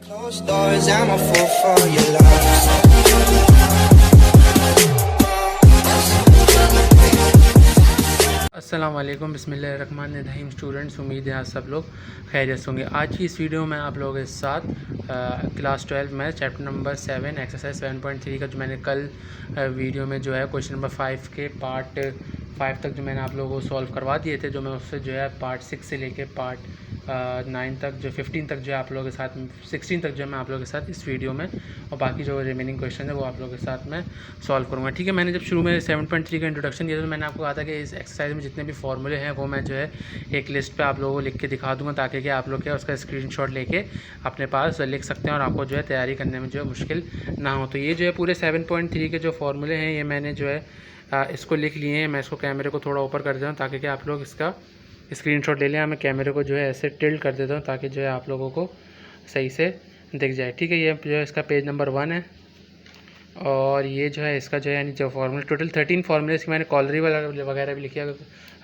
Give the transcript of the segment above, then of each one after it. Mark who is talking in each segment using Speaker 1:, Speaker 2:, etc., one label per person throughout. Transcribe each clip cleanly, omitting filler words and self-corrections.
Speaker 1: Closed doors, I'm a fool for your love.
Speaker 2: अस्सलाम वालेकुम, बिस्मिल्लाहिर्रहमानिर्रहीम। स्टूडेंट्स, उम्मीद है आप सब लोग खैरियत होंगे। आज की इस वीडियो में आप लोगों के साथ क्लास 12 में चैप्टर नंबर 7 एक्सरसाइज 7.3 का जो मैंने कल वीडियो में जो है क्वेश्चन नंबर 5 के पार्ट 5 तक जो मैंने आप लोगों को सॉल्व करवा दिए थे, जो मैं उससे जो है पार्ट 6 से लेके पार्ट 9 तक, जो 15 तक जो है आप लोगों के साथ 16 तक जो है मैं आप लोगों के साथ इस वीडियो में, और बाकी जो रिमेनिंग क्वेश्चन है वो आप लोगों के साथ मैं सॉल्व करूँगा। ठीक है, मैंने जब शुरू में 7.3 का इंट्रोडक्शन दिया तो मैंने आपको कहा था कि इस एक्सरसाइज में जितने भी फॉर्मूले हैं वो मैं जो है एक लिस्ट पे आप लोगों को लिख के दिखा दूँगा, ताकि कि आप लोग क्या उसका स्क्रीनशॉट लेके अपने पास लिख सकते हैं और आपको जो है तैयारी करने में जो है मुश्किल ना हो। तो ये जो है पूरे 7.3 के जो फॉर्मूले हैं ये मैंने जो है इसको लिख लिए हैं। मैं इसको कैमरे को थोड़ा ऊपर कर देता हूँ ताकि कि आप लोग इसका स्क्रीनशॉट ले लें। मैं कैमरे को जो है ऐसे टिल्ट कर देता हूँ ताकि जो है आप लोगों को सही से दिख जाए। ठीक है, ये जो है इसका पेज नंबर 1 है और ये जो है इसका जो है यानी जो फार्मूला टोटल 13 फार्मूले इसकी मैंने कॉलरी वगैरह भी लिखी है।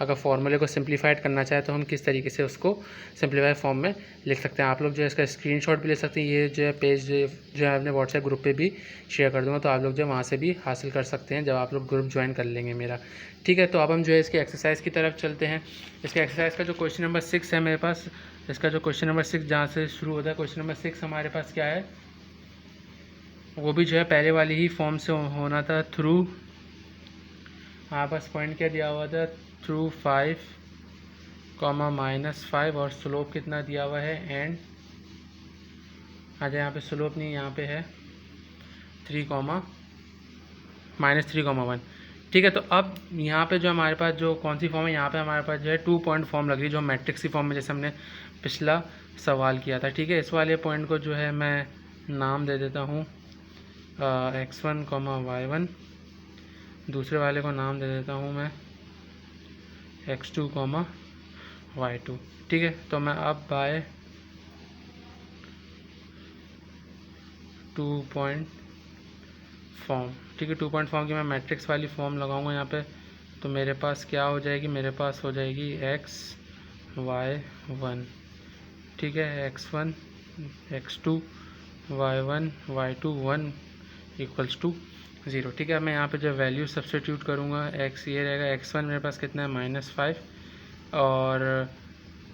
Speaker 2: अगर फार्मूले को सिंप्लीफाइड करना चाहे तो हम किस तरीके से उसको सिंप्लीफाइड फॉर्म में लिख सकते हैं। आप लोग जो है इसका स्क्रीनशॉट भी ले सकते हैं। ये जो है पेज जो है अपने व्हाट्सएप ग्रुप पे भी शेयर कर दूँगा, तो आप लोग जो है वहाँ से भी हासिल कर सकते हैं जब आप लोग ग्रुप ज्वाइन कर लेंगे मेरा। ठीक है, तो अब हम जो है इसकी एक्सरसाइज की तरफ चलते हैं। इसके एक्सरसाइज का जो क्वेश्चन नंबर 6 है मेरे पास, इसका जो क्वेश्चन नंबर 6 जहाँ से शुरू होता है, क्वेश्चन नंबर 6 हमारे पास क्या है, वो भी जो है पहले वाली ही फॉर्म से होना था। थ्रू, हमारे पास पॉइंट क्या दिया हुआ था, थ्रू 5, -5 और स्लोप कितना दिया हुआ है एंड अच्छा यहाँ पे स्लोप नहीं, यहाँ पे है 3, -3, 1। ठीक है, तो अब यहाँ पे जो हमारे पास जो कौन सी फॉर्म है, यहाँ पे हमारे पास जो है 2 पॉइंट फॉर्म लग रही है, जो मैट्रिक्स की फॉर्म में जैसे हमने पिछला सवाल किया था। ठीक है, इस वाले पॉइंट को जो है मैं नाम दे देता हूँ x1, y1। दूसरे वाले को नाम दे देता हूँ मैं x2, y2। ठीक है, तो मैं अब बाय 2 पॉइंट फॉर्म, ठीक है 2 पॉइंट फॉर्म की मैं मैट्रिक्स वाली फॉर्म लगाऊंगा यहाँ पे। तो मेरे पास क्या हो जाएगी, मेरे पास हो जाएगी x, y1। ठीक है, x1, x2, y1, y2, 1 = 0। ठीक है, मैं यहाँ पे जो वैल्यू सब्स्टिट्यूट करूँगा, x ये रहेगा, x1 मेरे पास कितना है -5 और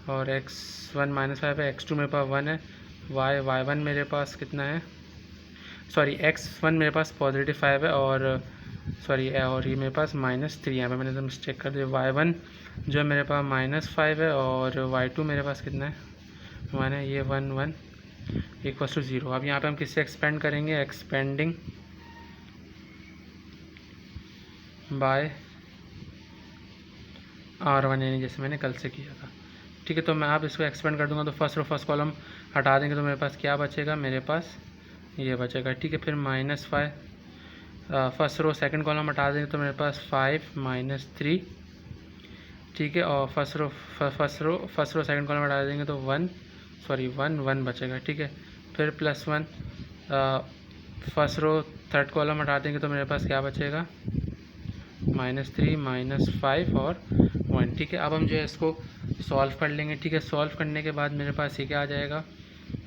Speaker 2: x1 -5 है, x2 मेरे पास 1 है, y1 मेरे पास कितना है, सॉरी x1 मेरे पास +5 है और और ये मेरे पास -3 यहाँ पे मैंने तो मिस्टेक कर दिया। y1 जो है मेरे पास -5 है और y2 मेरे पास कितना है, 1 है, ये 1, 1 = 0। अब यहाँ पे हम किससे एक्सपेंड करेंगे, एक्सपेंडिंग बाय R1 यानी जैसे मैंने कल से किया था। ठीक है, तो मैं आप इसको एक्सपेंड कर दूंगा तो फर्स्ट कॉलम हटा देंगे तो मेरे पास क्या बचेगा, मेरे पास ये बचेगा। ठीक है, फिर -5 फर्स्ट रो, सेकंड कॉलम हटा देंगे तो मेरे पास 5 -3। ठीक है, और फर्स्ट रो सेकंड कॉलम हटा देंगे तो 1 1 बचेगा। ठीक है, फिर +1 फर्स्ट रो थर्ड कॉलम हटा देंगे तो मेरे पास क्या बचेगा, -3 -5 और 1। ठीक है, अब हम जो है इसको सॉल्व कर लेंगे। ठीक है, सॉल्व करने के बाद मेरे पास ये क्या आ जाएगा,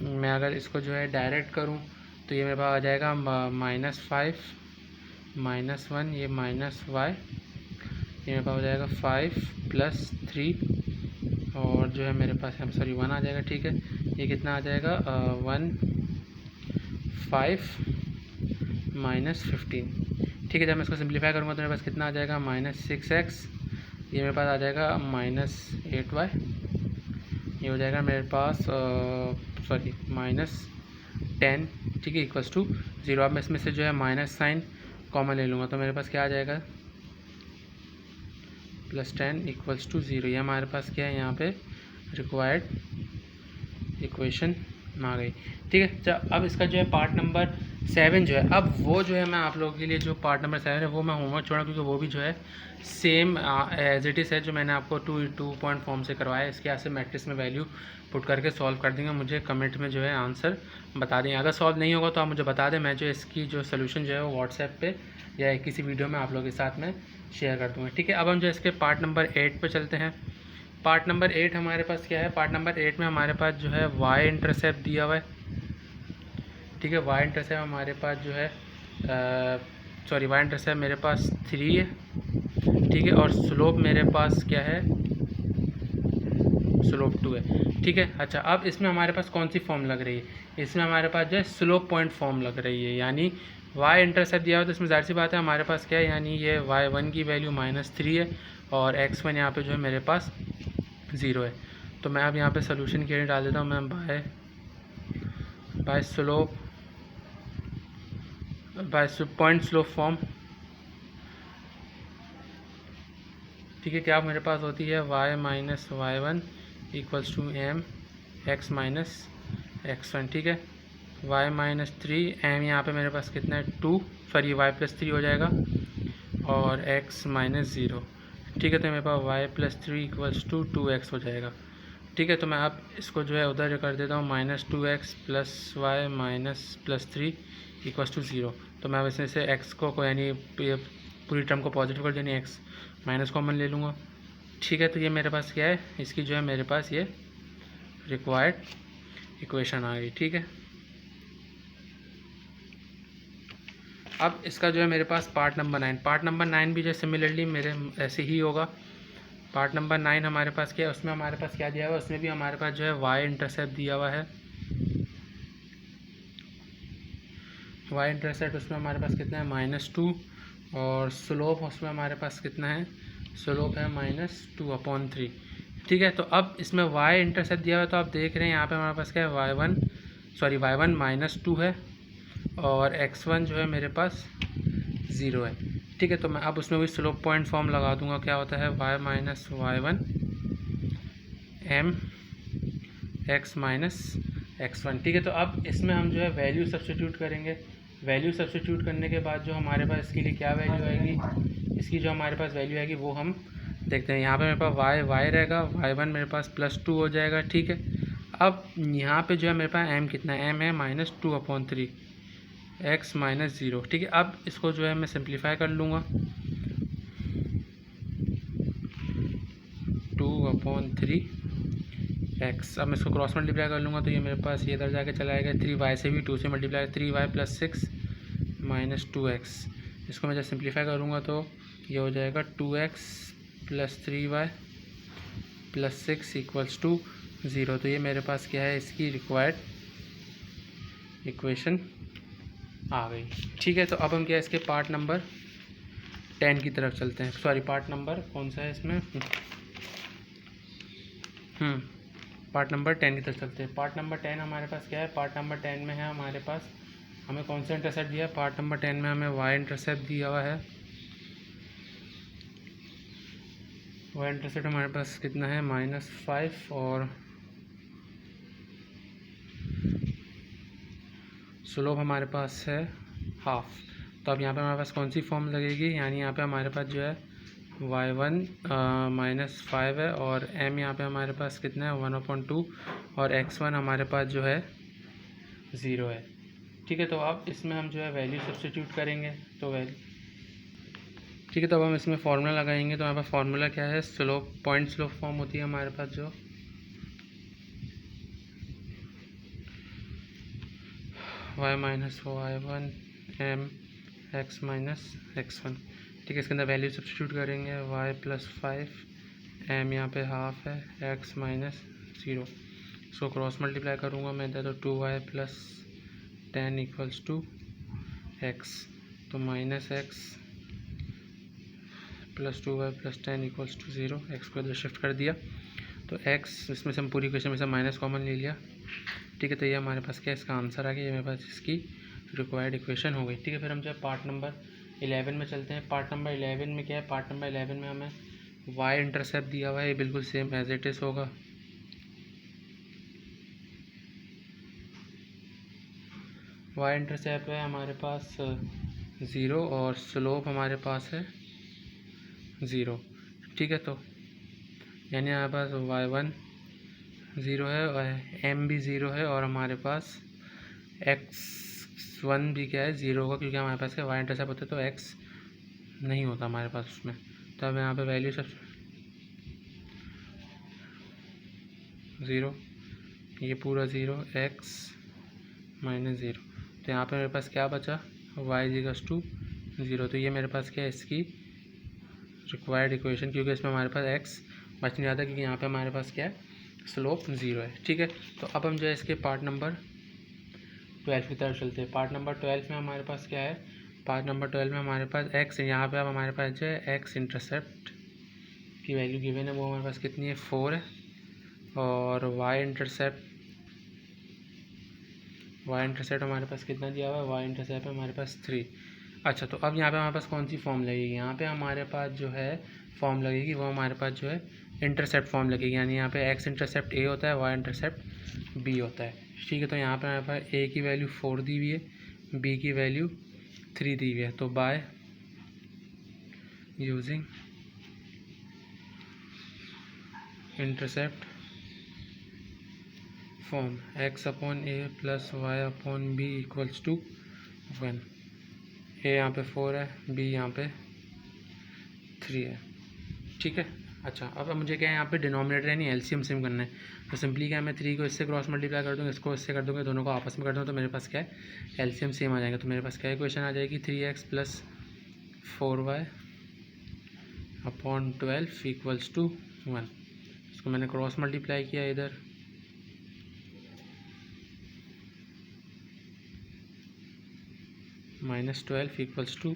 Speaker 2: मैं अगर इसको जो है डायरेक्ट करूं तो ये मेरे पास आ जाएगा -5 -1, ये -y, ये मेरे पास हो जाएगा 5 + 3 और जो है मेरे पास 1 आ जाएगा। ठीक है, ये कितना आ जाएगा 1 5 -15। ठीक है, जब मैं इसको सिंप्लीफाई करूँगा तो मेरे पास कितना आ जाएगा, -6x, ये मेरे पास आ जाएगा -8y, ये हो जाएगा मेरे पास -10। ठीक है, = 0। अब मैं इसमें से जो है माइनस साइन कॉमन ले लूँगा तो मेरे पास क्या आ जाएगा, +10 = 0। ये हमारे पास क्या है, यहाँ पे रिक्वायर्ड इक्वेशन आ गई। ठीक है, अब इसका जो है पार्ट नंबर 7 जो है, अब वो जो है मैं आप लोगों के लिए जो पार्ट नंबर 7 है वो मैं होमवर्क छोड़ा, क्योंकि वो भी जो है सेम एज इट इज़ है जो मैंने आपको 2 पॉइंट फॉर्म से करवाया है। इसके यहाँ से मैट्रिक्स में वैल्यू पुट करके सॉल्व कर देंगे, मुझे कमेंट में जो है आंसर बता दें। अगर सॉल्व नहीं होगा तो आप मुझे बता दें, मैं जो इसकी जो सोल्यूशन जो है वो व्हाट्सएप पे या किसी वीडियो में आप लोगों के साथ में शेयर कर दूँगा। ठीक है, अब हम जो इसके पार्ट नंबर 8 पे चलते हैं। पार्ट नंबर 8 हमारे पास क्या है, पार्ट नंबर 8 में हमारे पास जो है y इंटरसेप्ट दिया हुआ है, ठीक है। वाई इंटरसेप्ट हमारे पास जो है सॉरी वाई इंटरसेप्ट मेरे पास 3 है, ठीक है, और स्लोप मेरे पास क्या है, स्लोप 2 है, ठीक है। अच्छा, अब इसमें हमारे पास कौन सी फॉर्म लग रही है, इसमें हमारे पास जो है स्लोप पॉइंट फॉर्म लग रही है, यानी वाई इंटरसेप्ट दिया हुआ तो इसमें जाहिर सी बात है हमारे पास क्या है, यानी ये y1 की वैल्यू -3 है और x1 यहाँ पे जो है मेरे पास 0 है। तो मैं अब यहाँ पे सोल्यूशन के लिए डाल देता हूँ, मैं by slope by point slope form, ठीक है। क्या मेरे पास होती है y minus y1 equals to m x minus x1, ठीक है। y माइनस 3 m यहाँ पे मेरे पास कितना है 2, सॉरी y प्लस 3 हो जाएगा और x माइनस 0, ठीक है। तो मेरे पास y plus 3 equals to 2x हो जाएगा, ठीक है। तो मैं अब इसको जो है उधर कर देता हूँ, -2x plus y minus plus 3 equals to 0। तो मैं अब इसमें से x को यानी पूरी टर्म को पॉजिटिव कर देनी, x माइनस कॉमन ले लूँगा, ठीक है। तो ये मेरे पास क्या है, इसकी जो है मेरे पास ये रिक्वायर्ड इक्वेशन आ गई, ठीक है। अब इसका जो है मेरे पास पार्ट नंबर 9 भी जो सिमिलरली मेरे ऐसे ही होगा। पार्ट नंबर 9 हमारे पास क्या है, उसमें हमारे पास क्या दिया हुआ है, उसमें भी हमारे पास जो है वाई इंटरसेप्ट दिया हुआ है, वाई इंटरसेप्ट उसमें हमारे पास कितना है -2 और स्लोप उसमें हमारे पास कितना है, स्लोप है -2/3, ठीक है। तो अब इसमें वाई इंटरसेप्ट दिया हुआ है, तो आप देख रहे हैं यहाँ पे हमारे पास क्या है y1 -2 है और x1 जो है मेरे पास 0 है, ठीक है। तो मैं अब उसमें भी स्लोप पॉइंट फॉर्म लगा दूंगा, क्या होता है y minus y1 m x minus x1, ठीक है। तो अब इसमें हम जो है वैल्यू सब्स्टिट्यूट करेंगे, वैल्यू सब्स्टिट्यूट करने के बाद जो हमारे पास इसके लिए क्या वैल्यू आएगी, इसकी जो हमारे पास वैल्यू आएगी वो हम देखते हैं। यहाँ पे मेरे पास y रहेगा, y1 मेरे पास +2 हो जाएगा, ठीक है। अब यहाँ पे जो है मेरे पास m कितना है, m है -2/3 x माइनस 0, ठीक है। अब इसको जो है मैं सिंप्लीफाई कर लूँगा, 2/3 x, अब मैं इसको क्रॉस मल्टीप्लाई कर लूँगा तो ये मेरे पास ये इधर जाके चला जाएगा, 3y से भी 2 से मल्टीप्लाई, 3y + 6 - 2x, इसको मैं जब सिंप्लीफाई करूँगा तो ये हो जाएगा 2x + 3y + 6 इक्वल्स टू 0। तो ये मेरे पास क्या है, इसकी रिक्वायर्ड इक्वेशन आ गई, ठीक है। तो अब हम क्या इसके पार्ट नंबर 10 की तरफ चलते हैं, सॉरी पार्ट नंबर कौन सा है इसमें, पार्ट नंबर 10 की तरफ चलते हैं। पार्ट नंबर 10 हमारे पास क्या है, पार्ट नंबर 10 में है हमारे पास, हमें कौन सा इंटरसेप्ट दिया है, पार्ट नंबर 10 में हमें वाई इंटरसेप्ट दिया हुआ है, वाई इंटरसेप्ट हमारे पास कितना है -5 और स्लोप हमारे पास है हाफ। तो अब यहाँ पे हमारे पास कौन सी फॉर्म लगेगी, यानी यहाँ पे हमारे पास जो है y1 -5 है और m यहाँ पे हमारे पास कितना है 1/2 और x1 हमारे पास जो है 0 है, ठीक है। तो अब इसमें हम जो है वैल्यू सब्स्टिट्यूट करेंगे, तो ठीक है। तो अब हम इसमें फार्मूला लगाएंगे, तो हमारे पास फार्मूला क्या है, स्लोप पॉइंट स्लोप फॉर्म होती है हमारे पास जो y minus y1 m x minus x1, ठीक है। इसके अंदर वैल्यू सब्स्टिट्यूट करेंगे, y + 5 m यहाँ पे हाफ है, x माइनस 0, इसको क्रॉस मल्टीप्लाई करूँगा मैं इधर, तो 2y + 10 इक्वल्स टू x, तो -x + 2y + 10 equals to 0, x को इधर शिफ्ट कर दिया, तो x इसमें से हम पूरी इक्वेशन में से माइनस कॉमन ले लिया, ठीक है। तो ये हमारे पास क्या इसका आंसर आ गया, ये मेरे पास इसकी रिक्वायर्ड इक्वेशन हो गई, ठीक है। फिर हम जो है पार्ट नंबर 11 में चलते हैं। पार्ट नंबर 11 में क्या है, पार्ट नंबर 11 में हमें वाई इंटरसेप्ट दिया हुआ है, ये बिल्कुल सेम एज इट इज़ होगा, वाई इंटरसेप्ट है हमारे पास 0 और स्लोप हमारे पास है 0, ठीक है। तो यानी हमारे पास y1 0 है और m भी 0 है और हमारे पास x1 भी क्या है 0 होगा, क्योंकि हमारे पास क्या वाई इंटरसेप्ट होता है तो x नहीं होता हमारे पास उसमें। तो अब यहाँ पे वैल्यू सब 0, ये पूरा 0, x माइनस 0, तो यहाँ पे मेरे पास क्या बचा, y इक्वल्स टू 0। तो ये मेरे पास क्या है, इसकी रिक्वायर्ड इक्वेशन, क्योंकि इसमें हमारे पास x बच नहीं जाता, क्योंकि यहाँ पे हमारे पास क्या है, स्लोप 0 है। ठीक है, तो अब हम जो है इसके पार्ट नंबर 12 की तरफ चलते हैं। पार्ट नंबर 12 में हमारे पास क्या है, पार्ट नंबर 12 में हमारे पास x है। यहाँ पे अब हमारे पास जो है x इंटरसेप्ट की वैल्यू गिवन है, वो हमारे पास कितनी है, 4 है। और y इंटरसेप्ट हमारे पास कितना दिया हुआ है, y इंटरसेप्ट हमारे पास 3। अच्छा, तो अब यहाँ पे हमारे पास कौन सी फॉर्म लगेगी, यहाँ पे हमारे पास जो है फॉर्म लगेगी, वो हमारे पास जो है इंटरसेप्ट फॉर्म लगेगी। यानी यहाँ पे x इंटरसेप्ट a होता है, y इंटरसेप्ट b होता है। ठीक है, तो यहाँ पे हमारे पास a की वैल्यू 4 दी हुई है, b की वैल्यू 3 दी हुई है। तो by using intercept form x upon a plus y upon b equals to 1। a यहाँ पे 4 है, b यहाँ पे 3 है। ठीक है, अच्छा, अब मुझे क्या है, यहाँ पे डिनोमिनेटर यानी एलसीएम सिम करना है। तो सिंपली क्या है, मैं 3 को इससे क्रॉस मल्टीप्लाई कर दूँगा, इसको इससे कर दूँगा, दोनों को आपस में कर दूँगा, तो मेरे पास क्या है, एलसीएम सेम आ जाएगा। तो मेरे पास क्या इक्वेशन आ जाएगी, 3x plus 4y upon 12 equals to 1। इसको मैंने क्रॉस मल्टीप्लाई किया इधर, -12 इक्वल्स टू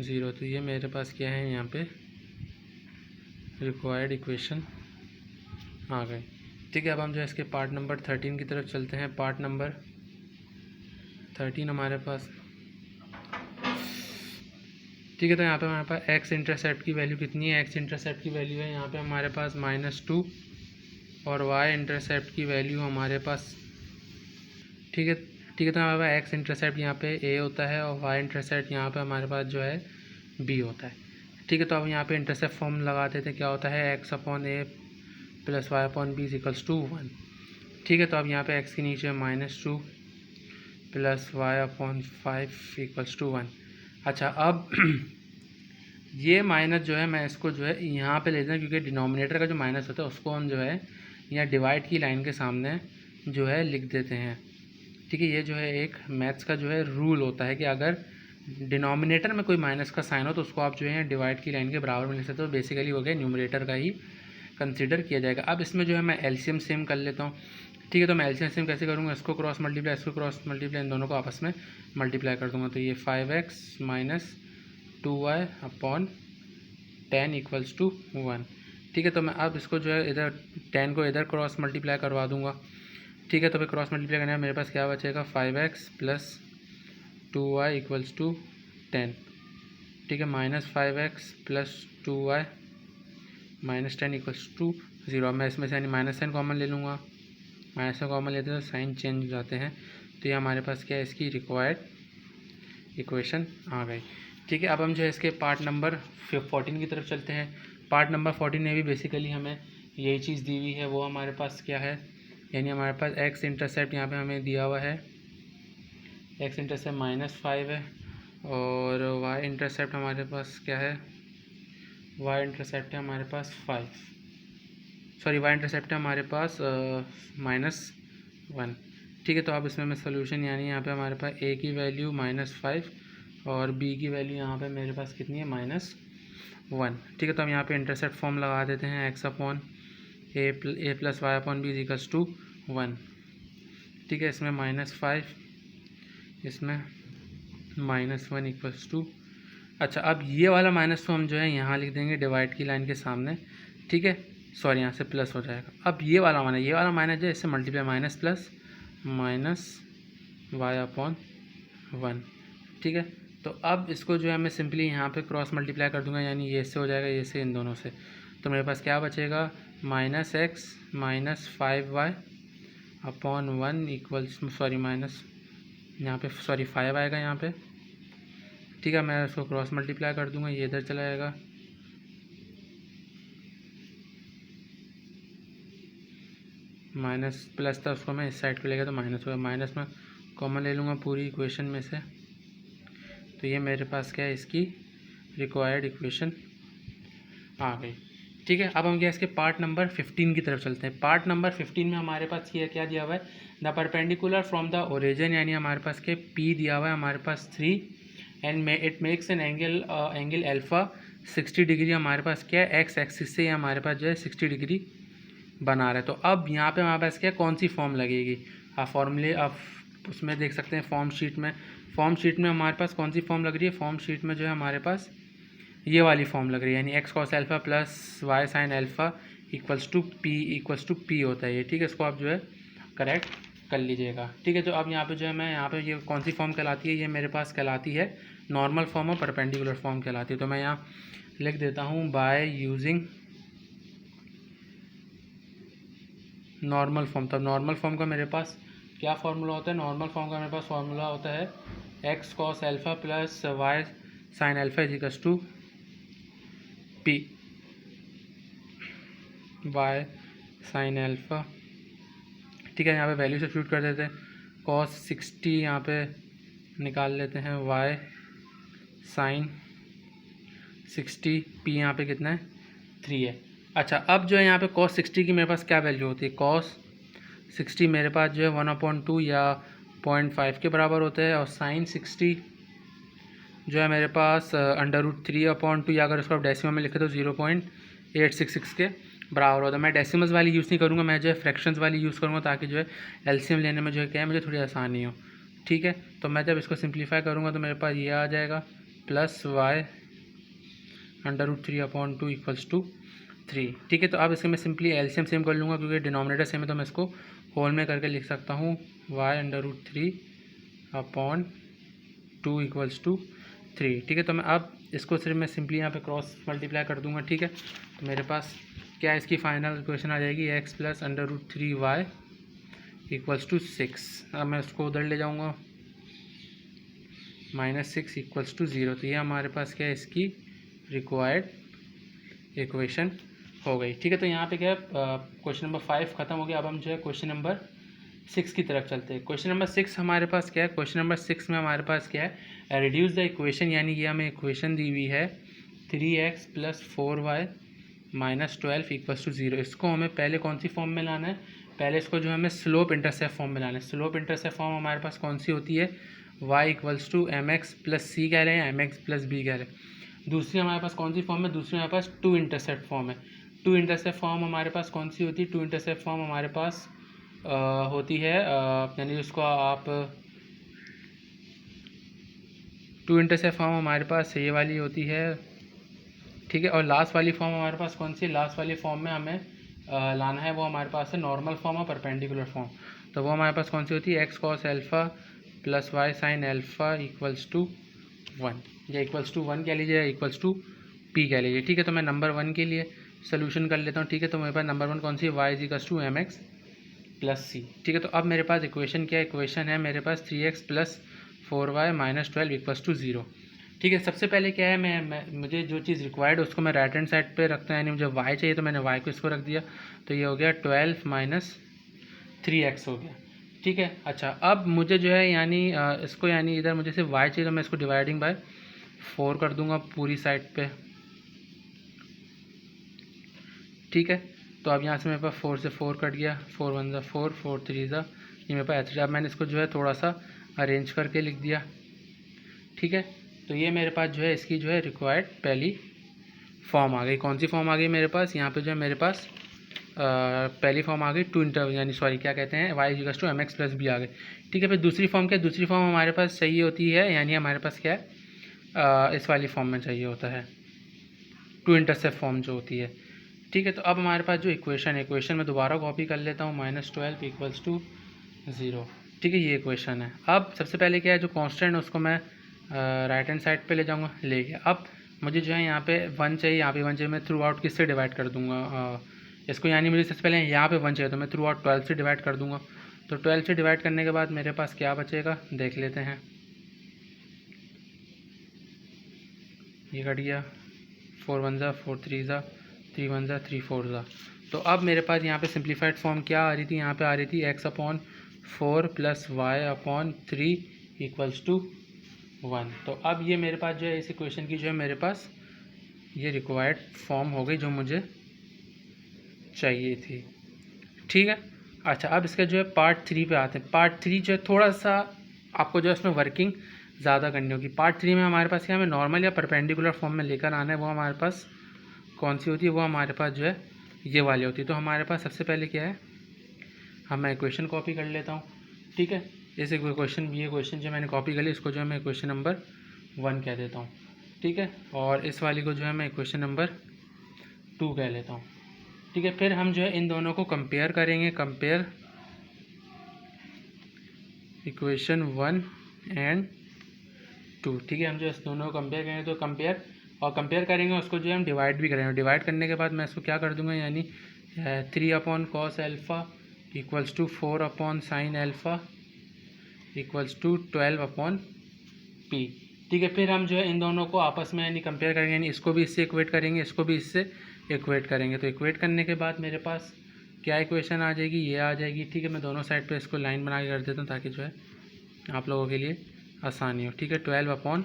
Speaker 2: 0। तो ये मेरे पास क्या है, यहाँ पे रिक्वायर्ड इक्वेशन आ गई। ठीक है, अब हम जो है इसके पार्ट नंबर 13 की तरफ चलते हैं। पार्ट नंबर 13 हमारे पास, ठीक है, तो यहाँ पे हमारे पास x इंटरसेप्ट की वैल्यू कितनी है, x इंटरसेप्ट की वैल्यू है यहाँ पे हमारे पास -2 और y इंटरसेप्ट की वैल्यू हमारे पास, ठीक है, तो हमारे पास x इंटरसेप्ट यहाँ पे a होता है और y इंटरसेप्ट यहाँ पे हमारे पास जो है b होता है। ठीक है, तो अब यहाँ पे इंटरसेप्ट फॉर्म लगा देते, क्या होता है, x upon a plus y upon b equals to 1। ठीक है, तो अब यहाँ पे x के नीचे -2 plus y upon 5 equals to 1। अच्छा, अब ये माइनस जो है, मैं इसको जो है यहाँ पे ले लेना, क्योंकि डिनोमिनेटर का जो माइनस होता है उसको हम जो है यहाँ डिवाइड की लाइन के सामने जो है लिख देते हैं। ठीक है, ये जो है एक मैथ्स का जो है रूल होता है कि अगर डिनोमिनेटर में कोई माइनस का साइन हो तो उसको आप जो है डिवाइड की लाइन के बराबर में लिख सकते हो। बेसिकली हो गया न्यूमरेटर का ही कंसीडर किया जाएगा। अब इसमें जो है मैं एलसीएम सेम कर लेता हूँ। ठीक है, तो मैं एलसीएम सेम कैसे करूँगा, इसको क्रॉस मल्टीप्लाई, इन दोनों को आपस में मल्टीप्लाई कर दूँगा। तो ये 5x minus 2y upon 10 equals to 1। ठीक है, तो मैं अब इसको जो है इधर 10 को इधर क्रॉस मल्टीप्लाई करवा दूँगा। ठीक है, तो फिर क्रॉस मल्टीप्लाई करने में मेरे पास क्या बचेगा, 5x plus 2y equals to 10। ठीक है, -5x plus 2y minus 10 equals to 0। अब मैं इसमें से यानी -10 कॉमन ले लूँगा, -10 कॉमन लेते हैं तो साइन चेंज हो जाते हैं। तो ये हमारे पास क्या है, इसकी रिक्वायर्ड इक्वेशन आ गई। ठीक है, अब हम जो है इसके पार्ट नंबर 14 की तरफ चलते हैं। पार्ट नंबर 14 में भी बेसिकली हमें यही चीज़ दी हुई है, वो हमारे पास क्या है, यानी हमारे पास x इंटरसेप्ट यहाँ पे हमें दिया हुआ है, x इंटरसेप्ट -5 है और y इंटरसेप्ट हमारे पास क्या है, y इंटरसेप्ट है हमारे पास y इंटरसेप्ट है हमारे पास -1। ठीक है, तो अब इसमें मैं सोल्यूशन, यानी यहाँ पे हमारे पास a की वैल्यू -5 और b की वैल्यू यहाँ पे मेरे पास कितनी है, -1। ठीक है, तो हम यहाँ पे इंटरसेप्ट फॉर्म लगा देते हैं, x upon a plus y upon b equals to 1। ठीक है, इसमें -5, इसमें -1 इक्वल्स टू, अच्छा, अब ये वाला माइनस तो हम जो है यहाँ लिख देंगे डिवाइड की लाइन के सामने। ठीक है, सॉरी, यहाँ से प्लस हो जाएगा। अब ये वाला माइनस जो है इससे multiply, minus plus -y upon 1। ठीक है, तो अब इसको जो है मैं सिंपली यहाँ पे क्रॉस मल्टीप्लाई कर दूंगा, यानी ये से हो जाएगा, ये से इन दोनों से। तो मेरे पास क्या बचेगा, -x minus 5y upon 1 equals, sorry minus, यहाँ पे 5 आएगा यहाँ पे। ठीक है, मैं इसको क्रॉस मल्टीप्लाई कर दूंगा, ये इधर चला जाएगा, माइनस प्लस था उसको मैं इस साइड को लेगा तो माइनस होगा, माइनस में कॉमन ले लूँगा पूरी इक्वेशन में से। तो ये मेरे पास क्या है, इसकी रिक्वायर्ड इक्वेशन आ गई। ठीक है, अब हम क्या इसके पार्ट नंबर 15 की तरफ चलते हैं। पार्ट नंबर 15 में हमारे पास ये क्या दिया हुआ है, the perpendicular from the origin, यानी हमारे पास के P दिया हुआ है हमारे पास 3 and it makes an angle alpha 60 degree. हमारे पास क्या है, एक्स एक्सिस से हमारे पास जो है 60 डिग्री बना रहा है। तो अब यहाँ पे हमारे पास क्या कौन सी फॉर्म लगेगी, आप फॉर्मूले आप उसमें देख सकते हैं फॉर्म शीट में हमारे पास कौन सी फॉर्म लग रही है। फॉर्म शीट में जो है हमारे पास ये वाली फॉर्म लग रही है, यानी x cos alpha plus y sine alpha equals to p होता है ये, ठीक है। इसको आप जो है करेक्ट कर लीजिएगा, ठीक है। तो अब यहाँ पे जो है मैं यहाँ पे ये कौन सी फॉर्म कहलाती है, ये मेरे पास कहलाती है नॉर्मल फॉर्म और परपेंडिकुलर फॉर्म कहलाती है। तो मैं यहाँ लिख देता हूँ बाय यूजिंग नॉर्मल फॉर्म। तो नॉर्मल फॉर्म का मेरे पास क्या फार्मूला होता है, नॉर्मल फॉर्म का मेरे पास फार्मूला होता है x cos alpha plus y sine alpha equals to p y sine alpha, ठीक है। यहाँ पे वैल्यू सब्स्टिट्यूट कर देते हैं, कॉस 60 यहाँ पे निकाल लेते हैं, वाई साइन 60, पी यहाँ पे कितना है 3 है। अच्छा, अब जो है यहाँ पे cos 60 की मेरे पास क्या वैल्यू होती है, cos 60 मेरे पास जो है 1/2 या 0.5 के बराबर होता है, और sin 60 जो है मेरे पास √3/2 या अगर उसको आप डेसिमल में लिखे तो 0.866 के बराबर होता है। मैं डेसिमल्स वाली यूज़ नहीं करूँगा, मैं जो है फ्रैक्शंस वाली यूज़ करूँगा ताकि जो है एलसीएम लेने में जो है क्या है मुझे थोड़ी आसानी हो, ठीक है। तो मैं जब इसको सिंप्लीफाई करूँगा तो मेरे पास ये आ जाएगा प्लस वाई √3/2 इक्वल्स टू 3, ठीक है। तो अब इसके मैं सिंपली एलसीएम सेम कर लूँगा क्योंकि डिनोमिनेटर सेम है, तो मैं इसको होल में करके लिख सकता हूँ y √3/2 इक्वल्स टू 3, ठीक है। तो मैं अब इसको सिर्फ मैं सिंपली यहाँ पे क्रॉस मल्टीप्लाई कर दूँगा, ठीक है। तो मेरे पास क्या इसकी फाइनल इक्वेशन आ जाएगी x plus √3y equals to 6। अब मैं उसको उधर ले जाऊँगा -6 इक्वल्स टू 0। तो ये हमारे पास क्या है इसकी रिक्वायर्ड इक्वेशन हो गई, ठीक है। तो यहाँ पे क्या है क्वेश्चन नंबर 5 ख़त्म हो गया। अब हम जो है क्वेश्चन नंबर 6 की तरफ चलते हैं। क्वेश्चन नंबर 6 हमारे पास क्या है, क्वेश्चन नंबर 6 में हमारे पास क्या है, रिड्यूस द इक्वेशन, यानी ये हमें इक्वेशन दी हुई है 3x + 4y - 12 इक्वल्स टू 0। इसको हमें पहले कौन सी फॉर्म में लाना है, पहले इसको जो हमें स्लोप इंटरसेप्ट फॉर्म में लाना है। स्लोप इंटरसेप्ट फॉर्म हमारे पास कौन सी होती है, y equals to mx + c कह रहे हैं, mx + b कह रहे हैं। दूसरी हमारे पास कौन सी फॉर्म है, दूसरी हमारे पास टू इंटरसेप्ट फॉर्म है। टू इंटरसेप्ट फॉर्म हमारे पास कौन सी होती है, टू इंटरसेप्ट फॉर्म हमारे पास होती है यानी उसको आप टू इंटरसेप्ट फॉर्म हमारे पास ये वाली होती है, ठीक है। और लास्ट वाली फॉर्म हमारे पास कौन सी है, लास्ट वाली फॉर्म में हमें लाना है वो हमारे पास है नॉर्मल फॉर्म और परपेंडिकुलर फॉर्म। तो वो हमारे पास कौन सी होती है, x cos alpha plus y sine alpha equals to 1, या इक्वल्स टू 1 कह लीजिए या इक्वल्स टू पी कह लीजिए, ठीक है। तो मैं नंबर 1 के लिए सोल्यूशन कर लेता हूँ, ठीक है। तो मेरे पास नंबर 1 कौन सी है, y equals to mx + c, ठीक है। तो अब मेरे पास इक्वेशन क्या है, इक्वेशन है मेरे पास 3x + 4y - 12 इक्वल्स टू 0, ठीक है। सबसे पहले क्या है, मुझे जो चीज़ रिक्वायर्ड है उसको मैं राइट हैंड साइड पे रखता हूँ, यानी मुझे y चाहिए तो मैंने y को इसको रख दिया, तो ये हो गया 12 - 3x हो गया, ठीक है। अच्छा, अब मुझे जो है यानी इसको यानी इधर मुझे सिर्फ y चाहिए तो मैं इसको डिवाइडिंग बाय 4 कर दूंगा पूरी साइड पे, ठीक है। तो अब यहाँ से मेरे पास 4 से 4 कट गया, 4 1 ज़ा 4, 4 3 ज़ा ये मेरे पास 3। अब मैंने इसको जो है थोड़ा सा अरेंज करके लिख दिया, ठीक है। तो ये मेरे पास जो है इसकी जो है रिक्वायर्ड पहली फॉर्म आ गई। कौन सी फॉर्म आ गई मेरे पास, यहाँ पे जो है मेरे पास पहली फॉर्म आ गई टू इंटर यानी सॉरी क्या कहते हैं y = mx + b आ गई, ठीक है। फिर दूसरी फॉर्म क्या है, दूसरी फॉर्म हमारे पास चाहिए होती है, यानी हमारे पास क्या है इस वाली फॉर्म में चाहिए होता है, टू इंटरसेप्ट फॉर्म जो होती है, ठीक है। तो अब हमारे पास जो इक्वेशन में दोबारा कॉपी कर लेता हूँ, -12 इक्वल्स टू 0, ठीक है। ये इक्वेशन है। अब सबसे पहले क्या है, जो कांस्टेंट है उसको मैं राइट हैंड साइड पे ले जाऊँगा, ले गया। अब मुझे जो है यहाँ पे 1 चाहिए, यहाँ पे 1 चाहिए, मैं थ्रू आउट किससे डिवाइड कर दूँगा इसको, यानी मुझे सबसे पहले यहाँ पे 1 चाहिए तो मैं थ्रू आउट 12 से डिवाइड कर दूँगा। तो 12 से डिवाइड करने के बाद मेरे पास क्या बचेगा देख लेते हैं, ये कट गया, 4 1 ज़ा 4 3 ज़ा 3 1 ज़ा 3 4 ज़ा। तो अब मेरे पास यहाँ पे सिंप्लीफाइड फॉर्म क्या आ रही थी, यहाँ पे आ रही थी x/4 + y/3 इक्वल्स टू 1। तो अब ये मेरे पास जो है इस इक्वेशन की जो है मेरे पास ये रिक्वायर्ड फॉर्म हो गई जो मुझे चाहिए थी, ठीक है। अच्छा, अब इसका जो है पार्ट 3 पे आते हैं। पार्ट 3 जो है थोड़ा सा आपको जो है इसमें वर्किंग ज़्यादा करनी होगी। पार्ट 3 में हमारे पास क्या हमें नॉर्मल या परपेंडिकुलर फॉर्म में लेकर आना है। वो हमारे पास कौन सी होती है, वो हमारे पास जो है ये वाली होती है। तो हमारे पास सबसे पहले क्या है, मैं इक्वेशन कॉपी कर लेता हूँ, ठीक है। जैसे ये क्वेश्चन जो मैंने कॉपी कर ली, इसको जो है मैं इक्वेशन नंबर 1 कह देता हूँ, ठीक है। और इस वाली को जो है मैं इक्वेशन नंबर 2 कह लेता हूँ, ठीक है। फिर हम जो है इन दोनों को कंपेयर करेंगे, कंपेयर इक्वेशन 1 एंड 2, ठीक है। हम जो इस दोनों को कंपेयर करेंगे तो कंपेयर करेंगे, उसको जो है हम डिवाइड भी करेंगे। डिवाइड करने के बाद मैं इसको क्या कर दूंगा, यानी 3 upon cos alpha equals to 4 upon sine alpha equals to 12 upon p, ठीक है। फिर हम जो है इन दोनों को आपस में यानी कंपेयर करेंगे, यानी इसको भी इससे इक्वेट करेंगे, इसको भी इससे इक्वेट करेंगे। तो इक्वेट करने के बाद मेरे पास क्या इक्वेशन आ जाएगी, ये आ जाएगी, ठीक है। मैं दोनों साइड पे इसको लाइन बना के कर देता हूँ ताकि जो है आप लोगों के लिए आसानी हो, ठीक है। 12 अपॉन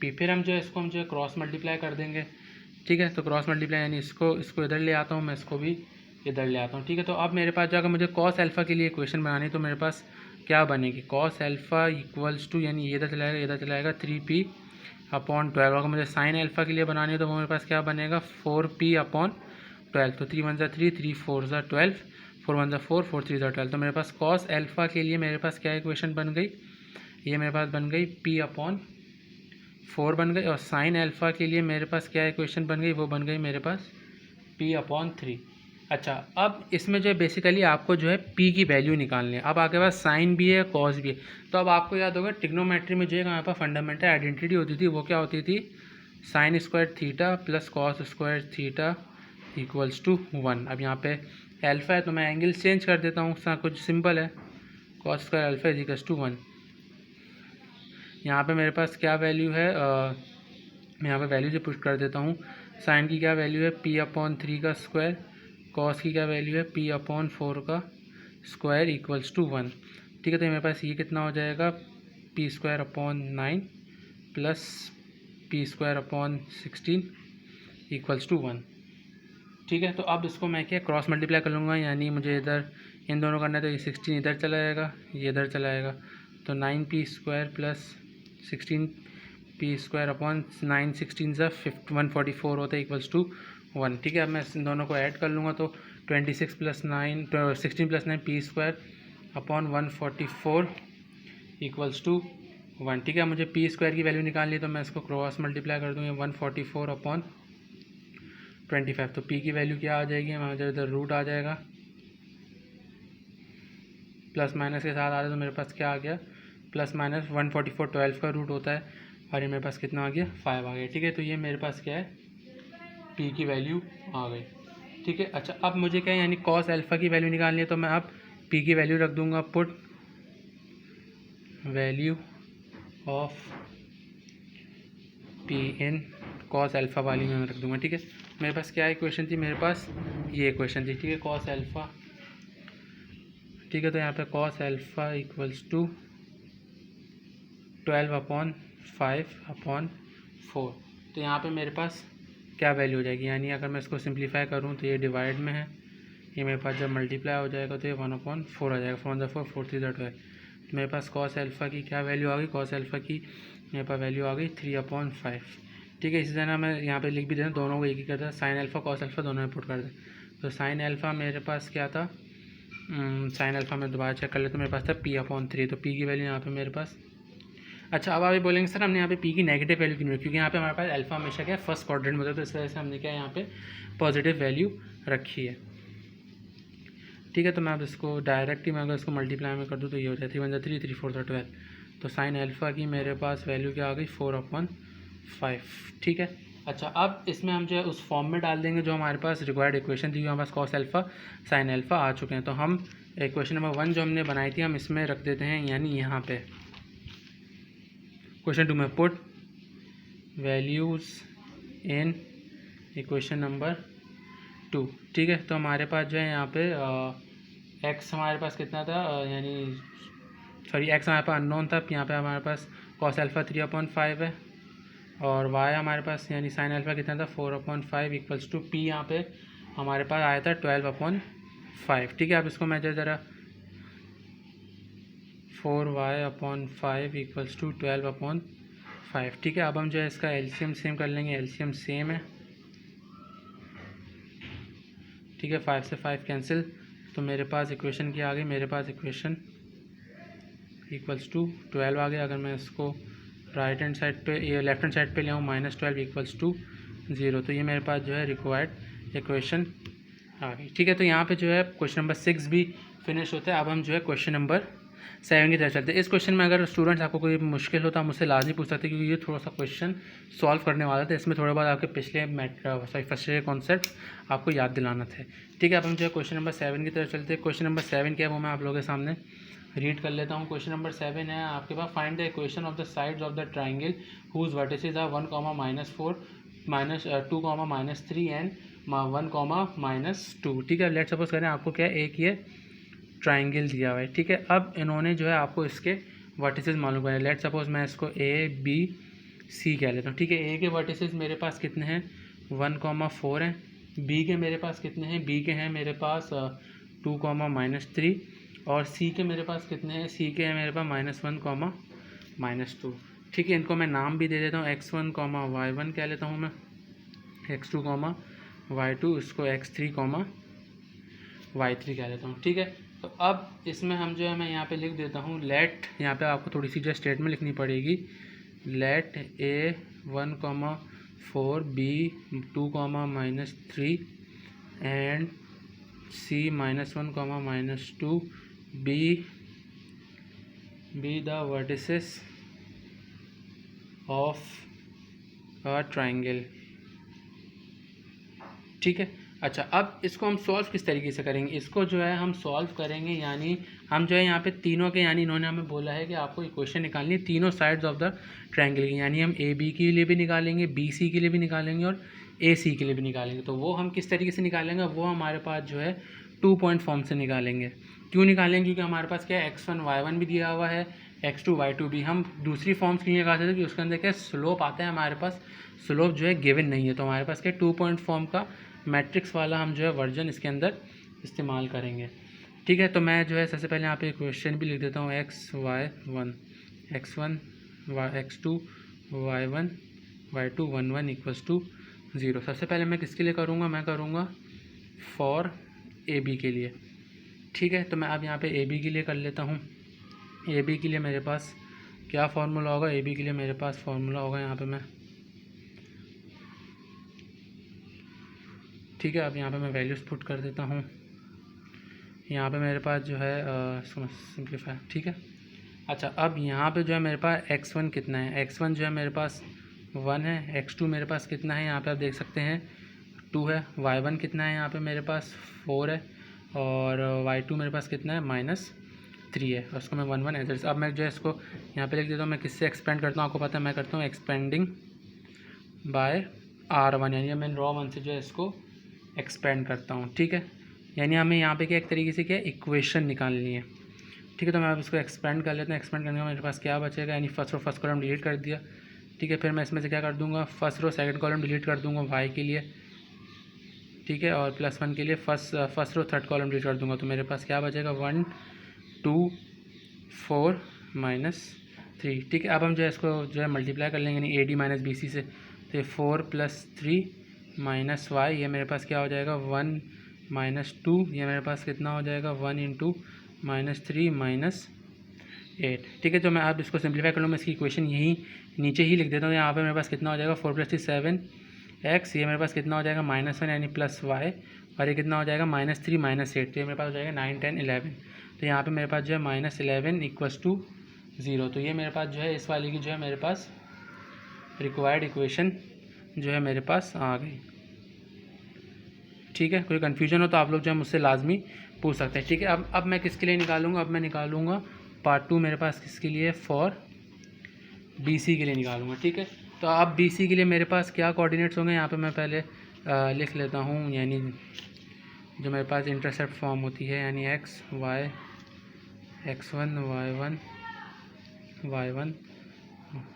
Speaker 2: पी। फिर हम जो है इसको हम जो है क्रॉस मल्टीप्लाई कर देंगे, ठीक है। तो क्रॉस मल्टीप्लाई यानी इसको इधर ले आता हूँ, मैं इसको भी इधर ले आता हूँ, ठीक है। तो अब मेरे पास जो अगर मुझे कॉस एल्फ़ा के लिए इक्वेशन बनानी है तो मेरे पास क्या बनेगी, कॉस एल्फ़ा इक्वल्स टू, यानी ये इधर चलाएगा 3p अपॉन 12। अगर मुझे साइन एल्फ़ा के लिए बनानी है तो वो मेरे पास क्या बनेगा, 4p अपॉन 12। तो 3 1 ज़ा 3, 3 4 ज़ा 12, 4 1 ज़ा 4, 4 3 ज़ा 12। तो मेरे पास कॉस एल्फ़ा के लिए मेरे पास क्या इक्वेशन बन गई, ये मेरे पास बन गई p अपॉन 4 बन गई। और साइन एल्फ़ा के लिए मेरे पास क्या इक्वेशन बन गई, वो बन गई मेरे पास p अपॉन 3। अच्छा, अब इसमें जो है बेसिकली आपको जो है p की वैल्यू निकालनी है। अब आपके पास साइन भी है, कॉस भी है। तो अब आपको याद होगा ट्रिग्नोमेट्री में जो है हमारे पास फंडामेंटल आइडेंटिटी होती थी, वो क्या होती थी, sine square theta plus cos square theta equals to 1। अब यहाँ पे एल्फ़ा है तो मैं एंगल चेंज कर देता हूँ, कुछ सिंपल है, cos square alpha is equals to 1। यहाँ पे मेरे पास क्या वैल्यू है, मैं यहाँ पे वैल्यू से पुट कर देता हूँ। साइन की क्या वैल्यू है, p अपॉन 3 का स्क्वायर, कॉस की क्या वैल्यू है, p अपॉन 4 का स्क्वायर इक्वल्स टू 1, ठीक है। तो मेरे पास ये कितना हो जाएगा, p square upon 9 plus p square upon 16 equals to 1, ठीक है। तो अब इसको मैं क्या क्रॉस मल्टीप्लाई कर लूँगा, यानी मुझे इधर इन दोनों करना है तो ये 16 इधर चला जाएगा, ये इधर चला जाएगा। तो 9p square plus 16p square upon 9 16 ज़ा 144 होता है इक्वल्स टू 1, ठीक है। अब मैं इन दोनों को ऐड कर लूँगा तो 26 plus 9 16 plus 9 p square upon 144 equals to 1, ठीक है। मुझे p स्क्वायर की वैल्यू निकालनी है तो मैं इसको क्रॉस मल्टीप्लाई कर दूँगा, 144 अपॉन 25। तो p की वैल्यू क्या आ जाएगी, हमारे इधर रूट आ जाएगा, प्लस माइनस के साथ आ रहा है तो मेरे पास क्या आ गया, प्लस माइनस 144 12 का रूट होता है, और ये मेरे पास कितना आ गया, 5 आ गया, ठीक है। तो ये मेरे पास क्या है, p की वैल्यू आ गई, ठीक है। अच्छा, अब मुझे क्या है, यानी कॉस एल्फ़ा की वैल्यू निकालनी है तो मैं अब p की वैल्यू रख दूंगा, put value of p in cos alpha वाली में रख दूंगा, ठीक है। मेरे पास क्या इक्वेशन थी, मेरे पास ये इक्वेशन थी, ठीक है, कॉस एल्फ़ा, ठीक है। तो यहाँ पे cos alpha equals to 12 upon 5 upon 4। तो यहाँ पे मेरे पास क्या वैल्यू हो जाएगी, यानी अगर मैं इसको सिंप्लीफाई करूँ तो ये डिवाइड में है, ये मेरे पास जब मल्टीप्लाई हो जाएगा तो ये 1/4 आ जाएगा, 4 4 4 3 12। तो मेरे पास कॉस एल्फ़ा की क्या वैल्यू आ गई, कॉस एल्फ़ा की मेरे पास वैल्यू आ गई 3/5, ठीक है। इसी तरह मैं यहाँ पे लिख भी देना, दोनों को एक ही करता है, साइन एल्फ़ा कॉस एल्फ़ा दोनों में पुट कर दें। तो साइन एल्फ़ा मेरे पास क्या था, साइन एल्फ़ा में दोबारा चेक कर लेते, तो मेरे पास था p/3। तो p की वैल्यू यहाँ पे मेरे पास, अच्छा अब आप ये बोलेंगे सर हमने यहाँ पे p की नेगेटिव वैल्यू क्यों, क्योंकि यहाँ पे हमारे पास अल्फ़ा हमेशा क्या फर्स्ट क्वाड्रेंट में होता है, तो इस वजह से हमने क्या यहाँ पे पॉजिटिव वैल्यू रखी है, ठीक है। तो मैं अब इसको डायरेक्ट ही मैं अगर इसको मल्टीप्लाई में कर दूँ तो ये हो जाए 3 1 3 3 4 12। तो साइन एल्फ़ा की मेरे पास वैल्यू क्या आ गई, 4/5, ठीक है। अच्छा, अब इसमें हम जो है उस फॉर्म में डाल देंगे जो हमारे पास रिक्वायर्ड इक्वेशन थी, हमारे पास कॉस एल्फ़ा साइन एल्फ़ा आ चुके हैं। तो हम इक्वेशन नंबर 1 जो हमने बनाई थी हम इसमें रख देते हैं, यानी यहाँ पे क्वेश्चन 2 में put values in equation number 2, ठीक है। तो हमारे पास जो है यहाँ पे एक्स हमारे पास कितना था, यानी सॉरी एक्स हमारे पास अननोन था, यहाँ पे हमारे पास कॉस एल्फ़ा 3/5 है, और वाई हमारे पास यानी साइन एल्फ़ा कितना था 4/5 इक्वल्स टू पी, यहाँ पे हमारे पास आया था 12/5, 5। ठीक है, अब इसको मैं जो ज़रा 4y/5 इक्वल्स टू 12/5। ठीक है, अब हम जो है इसका एलसीएम सेम कर लेंगे। एलसीएम सेम है, ठीक है, 5 से 5 कैंसिल, तो मेरे पास इक्वेशन क्या आ गई, मेरे पास इक्वेशन इक्वल्स टू 12 आ गया। अगर मैं इसको राइट हैंड साइड पे या लेफ्ट हैंड साइड पे ले आऊँ, -12 इक्वल्स टू 0, तो ये मेरे पास जो है रिक्वायर्ड इक्वेशन आ गई। ठीक है, तो यहाँ पे जो है क्वेश्चन नंबर 6 भी फिनिश होता है। अब हम जो है क्वेश्चन नंबर 7 की तरफ चलते हैं। इस क्वेश्चन में अगर स्टूडेंट्स आपको कोई मुश्किल हो तो आप मुझसे लाजमी पूछ सकते हैं, क्योंकि ये थोड़ा सा क्वेश्चन सॉल्व करने वाला था। इसमें थोड़ा बहुत आपके पिछले फर्स्ट ईयर कॉन्सेप्ट आपको याद दिलाना थे। ठीक है, अब हम जो है क्वेश्चन नंबर 7 की तरफ चलते हैं। क्वेश्चन नंबर 7 क्या है वो मैं आप लोगों के सामने रीड कर लेता हूँ। क्वेश्चन नंबर 7 है आपके पास, find the equation of the sides of the triangle whose vertices are 1, -4, -2, -3 and 1, -2। ठीक है, लेट सपोज करें आपको क्या है, एक ये ट्राइंगल दिया हुआ है। ठीक है, अब इन्होंने जो है आपको इसके वर्टिसेस मालूम करना है। लेट सपोज मैं इसको ABC कह लेता हूँ। ठीक है, ए के वर्टिसेस मेरे पास कितने हैं, 1, 4 हैं। बी के मेरे पास कितने हैं, बी के हैं मेरे पास 2, -3, और सी के मेरे पास कितने हैं, सी के हैं मेरे पास -1, -2। ठीक है, इनको मैं नाम भी दे देता हूँ, x1, y1 कह लेता हूँ मैं, x2, y2, इसको x3, y3 कह लेता हूँ। ठीक है, तो अब इसमें हम जो है मैं यहाँ पे लिख देता हूँ लेट, यहाँ पे आपको थोड़ी सी जो स्टेटमेंट लिखनी पड़ेगी, let A 1, 4, B 2, -3 and C -1, -2 be the vertices of a triangle। ठीक है, अच्छा, अब इसको हम सॉल्व किस तरीके से करेंगे, इसको जो है हम सॉल्व करेंगे, यानी हम जो है यहाँ पे तीनों के, यानी इन्होंने हमें बोला है कि आपको इक्वेशन निकालनी है तीनों साइड्स ऑफ द ट्रायंगल की, यानी हम AB के लिए भी निकालेंगे, BC के लिए भी निकालेंगे और AC के लिए भी निकालेंगे। तो वो हम किस तरीके से निकालेंगे, वो हमारे पास जो है 2 पॉइंट फॉर्म से निकालेंगे। क्यों निकालेंगे, क्योंकि हमारे पास क्या है, x1 y1 भी दिया हुआ है, x2 y2 भी। हम दूसरी फॉर्म्स के लिए निकालते थे कि उसके अंदर क्या स्लोप आता है, हमारे पास स्लोप जो है गिवन नहीं है, तो हमारे पास क्या 2 पॉइंट फॉर्म का मैट्रिक्स वाला हम जो है वर्जन इसके अंदर इस्तेमाल करेंगे। ठीक है, तो मैं जो है सबसे पहले यहाँ पे क्वेश्चन भी लिख देता हूँ, x1 x2 y1 y2 1 1 equals to 0। सबसे पहले मैं किसके लिए करूँगा, मैं करूँगा फॉर AB के लिए। ठीक है, तो मैं अब यहाँ पे AB के लिए कर लेता हूँ। AB के लिए मेरे पास क्या फार्मूला होगा, AB के लिए मेरे पास फार्मूला होगा यहाँ पे मैं, ठीक है, अब यहाँ पे मैं वैल्यूज़ पुट कर देता हूँ। यहाँ पे मेरे पास जो है सिंप्लीफाई। ठीक है, अच्छा, अब यहाँ पे जो है मेरे पास x1 कितना है, x1 जो है मेरे पास 1 है, x2 मेरे पास कितना है, यहाँ पे आप देख सकते हैं 2 है, y1 कितना है, यहाँ पे मेरे पास 4 है, और y2 मेरे पास कितना है, -3 है, और उसको मैं 1 1 ऐसे। अब मैं जो है इसको यहाँ पे लिख देता हूँ, मैं किससे एक्सपेंड करता हूँ, आपको पता है मैं करता हूँ एक्सपेंडिंग बाय R1, यानी मैं रॉ 1 से जो है इसको एक्सपेंड करता हूँ। ठीक है, यानी हमें यहाँ पे क्या एक तरीके से क्या इक्वेशन निकालनी है। ठीक है, तो मैं अब इसको एक्सपेंड कर लेता हूँ। एक्सपेंड करने का मेरे पास क्या बचेगा, यानी फर्स्ट कॉलम डिलीट कर दिया। ठीक है, फिर मैं इसमें से क्या कर दूँगा, first row second column delete कर दूँगा y के लिए। ठीक है, और +1 के लिए first row third column delete कर दूँगा, तो मेरे पास क्या बचेगा 1 2 4 -3। ठीक है, अब हम जो है इसको जो है मल्टीप्लाई कर लेंगे, यानी AD - BC से, तो ये 4 + 3 -y, ये मेरे पास क्या हो जाएगा 1 -2, ये मेरे पास कितना हो जाएगा 1 × -3 -8। ठीक है, तो मैं अब इसको सिंप्लीफाई कर लूँ, मैं इसकी इक्वेशन यहीं नीचे ही लिख देता हूँ। यहाँ पे मेरे पास कितना हो जाएगा 4 + 3 7x, ये मेरे पास कितना हो जाएगा -1 यानी +y, और ये कितना हो जाएगा -3 -8, तो ये मेरे पास हो जाएगा 9 10 11। तो यहाँ पे मेरे पास जो है -11 इक्वल्स टू 0। तो ये मेरे पास जो है इस वाली की जो है मेरे पास रिक्वायर्ड इक्वेशन जो है मेरे पास आ गई। ठीक है, कोई कन्फ्यूजन हो तो आप लोग जो है मुझसे लाजमी पूछ सकते हैं। ठीक है, अब मैं किसके लिए निकालूंगा, अब मैं निकालूंगा पार्ट 2 मेरे पास किसके लिए, फॉर BC के लिए निकालूंगा। ठीक है, तो अब BC के लिए मेरे पास क्या कोऑर्डिनेट्स होंगे, यहाँ पे मैं पहले लिख लेता हूँ, यानी जो मेरे पास इंटरसेप्ट फॉर्म होती है, यानी x y x1 y1 y1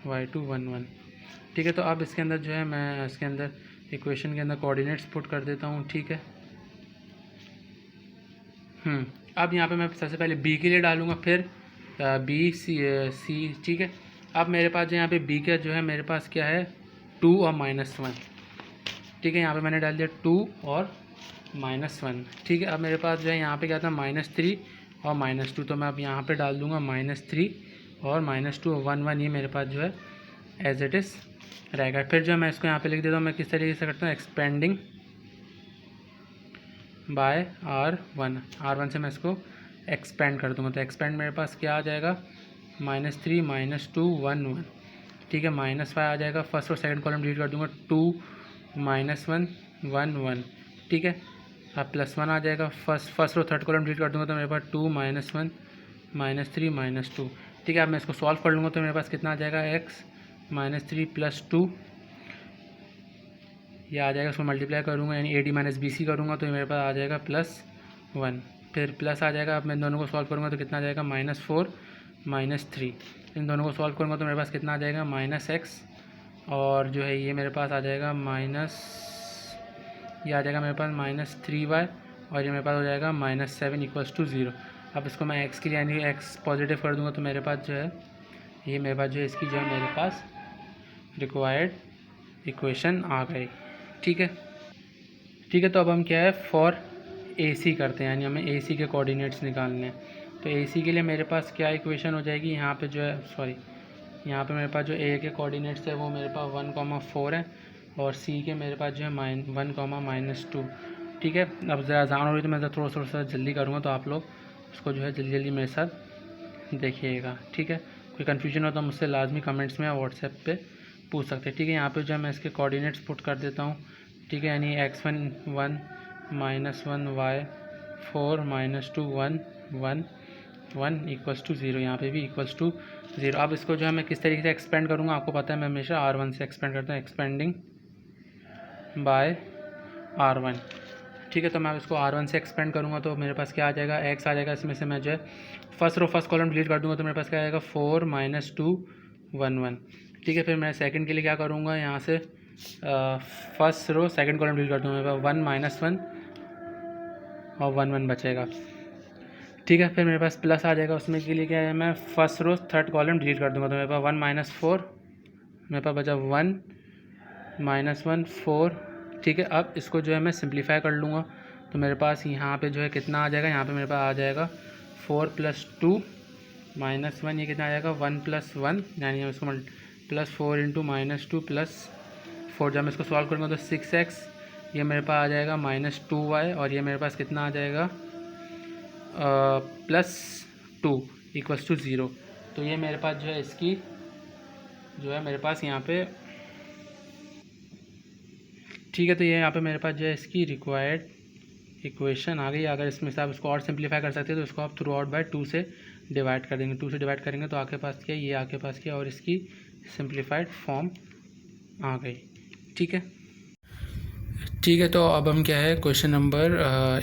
Speaker 2: y2 1 1। ठीक है, तो अब इसके अंदर जो है मैं इसके अंदर इक्वेशन के अंदर कोऑर्डिनेट्स पुट कर देता हूँ। ठीक है, अब यहाँ पे मैं सबसे पहले बी के लिए डालूँगा, फिर बी सी सी, ठीक है। अब मेरे पास जो यहाँ पे बी का जो है मेरे पास क्या है 2 और -1, ठीक है। यहाँ पे मैंने डाल दिया 2 और -1, ठीक है। अब मेरे पास जो है यहाँ पे क्या था -3 और -2, तो मैं अब यहाँ पे डाल दूँगा -3 और -2 1 1, ये मेरे पास जो है एज इट इज़ रहेगा। फिर जो मैं इसको यहाँ पे लिख देता हूँ, मैं किस तरीके से करता हूँ, एक्सपेंडिंग बाय R1 से मैं इसको एक्सपेंड कर दूँगा। तो एक्सपेंड मेरे पास क्या आ जाएगा -3 -2 1 1, ठीक है। -5 आ जाएगा, फर्स्ट और सेकंड कॉलम डिलीट कर दूँगा, 2 -1 1 1, ठीक है। अब +1 आ जाएगा, फर्स्ट और थर्ड कॉलम डिलीट कर दूँगा, तो मेरे पास 2 -1 -3 -2, ठीक है। अब मैं इसको सॉल्व कर लूँगा तो मेरे पास कितना आ जाएगा, x -3 + 2, ये आ जाएगा। इसको मल्टीप्लाई करूँगा यानी AD - BC करूँगा तो मेरे पास आ जाएगा +1, फिर प्लस आ जाएगा। अब मैं दोनों को सॉल्व करूँगा तो कितना आ जाएगा, -4 -3, इन दोनों को सॉल्व करूँगा तो मेरे पास कितना आ जाएगा, -x, और जो है ये मेरे पास आ जाएगा ये आ जाएगा मेरे पास -3y, और ये मेरे पास हो जाएगा -7 = 0। अब इसको मैं x के लिए यानी x पॉजिटिव कर दूँगा तो मेरे पास जो है ये मेरे पास जो है इसकी जो है मेरे पास रिक्वायर्ड इक्वेशन आ गई, ठीक है। ठीक है, तो अब हम क्या है फॉर AC करते हैं, यानी हमें AC के कोऑर्डिनेट्स निकालने हैं। तो AC के लिए मेरे पास क्या इक्वेशन हो जाएगी, यहाँ पे जो है यहाँ पे मेरे पास जो A के कोऑर्डिनेट्स है वो मेरे पास 1,4 है, और C के मेरे पास जो है 1,-2, ठीक है। अब ज़रा आसान हो रही तो मैं थोड़ा सा जल्दी करूँगा, तो आप लोग उसको जो है जल्दी मेरे साथ देखिएगा, ठीक है। कोई कन्फ्यूजन हो तो मुझसे लाजमी कमेंट्स में या व्हाट्सएप पे पूछ सकते हैं, ठीक है। यहाँ पे जो है मैं इसके कोऑर्डिनेट्स पुट कर देता हूँ, ठीक है। यानी x1 1 -1 y 4 -2 1 1 1 = 0, यहाँ पे भी = 0। अब इसको जो है मैं किस तरीके से एक्सपेंड करूँगा, आपको पता है मैं हमेशा R1 से एक्सपेंड करता हूँ, एक्सपेंडिंग बाय R1, ठीक है। तो मैं इसको R1 से एक्सपेंड करूँगा तो मेरे पास क्या आ जाएगा, x आ जाएगा। इसमें से मैं जो है फर्स्ट कॉलम डिलीट कर दूँगा तो मेरे पास क्या आएगा 4 -2 1 1, ठीक है। फिर मैं सेकंड के लिए क्या करूँगा, यहाँ से first row second column delete कर दूँगा, मेरे पास 1 -1 और 1 1 बचेगा, ठीक है। फिर मेरे पास प्लस आ जाएगा, उसमें के लिए क्या है, मैं first row third column delete कर दूँगा तो मेरे पास 1 -4, मेरे पास बचा 1 -1 4, ठीक है। अब इसको जो है मैं सिंप्लीफाई कर लूँगा तो मेरे पास यहाँ पे जो है कितना आ जाएगा, यहाँ पे मेरे पास आ जाएगा 4 + 2 -1, ये कितना आ जाएगा 1 + 1, यानी इसको +4 × -2 + 4, जब मैं इसको सॉल्व करूँगा तो 6x, ये मेरे पास आ जाएगा -2y, और ये मेरे पास कितना आ जाएगा +2 = 0। तो ये मेरे पास जो है इसकी जो है मेरे पास यहाँ पे, ठीक है। तो ये यहाँ पे मेरे पास जो है इसकी रिक्वायर्ड इक्वेशन आ गई। अगर इसमें से आप इसको और सिंप्लीफाई कर सकते हैं तो इसको आप थ्रू आउट बाय 2 से डिवाइड कर देंगे। 2 से डिवाइड करेंगे तो आपके पास क्या, ये आपके पास क्या, और इसकी सिंप्लीफाइड फॉर्म आ गई, ठीक है। ठीक है, तो अब हम क्या है क्वेश्चन नंबर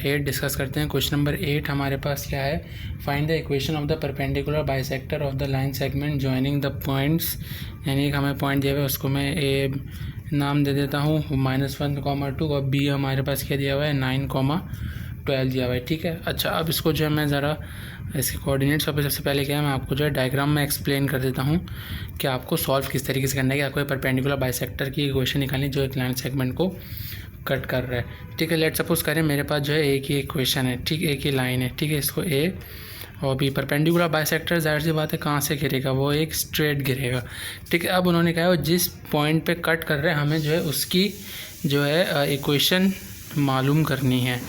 Speaker 2: 8 डिस्कस करते हैं। क्वेश्चन नंबर 8 हमारे पास क्या है, find the equation of the perpendicular bisector of the line segment joining the points, यानी एक हमें पॉइंट दिया हुआ है उसको मैं ए नाम दे देता हूँ -1,2, और बी हमारे पास क्या दिया हुआ है 9,12 दिया हुआ है, ठीक है। अच्छा, अब इसको जो है मैं ज़रा इसके कोऑर्डिनेट्स और सबसे पहले क्या है मैं आपको जो है डायग्राम में एक्सप्लेन कर देता हूँ कि आपको सॉल्व किस तरीके से करना है, कि आपको परपेंडिकुलर बाइसेक्टर की इक्वेशन निकालनी जो एक लाइन सेगमेंट को कट कर रहा है, ठीक है। लेट सपोज करें मेरे पास जो है एक ही इक्वेशन है, ठीक, एक ही लाइन है, ठीक है। इसको ए और बी परपेंडिकुलर बाइसेक्टर, जाहिर सी बात है कहाँ से गिरेगा, वो एक स्ट्रेट गिरेगा, ठीक है। अब उन्होंने कहा जिस पॉइंट पे कट कर रहे हैं हमें जो है उसकी जो है इक्वेशन मालूम करनी है,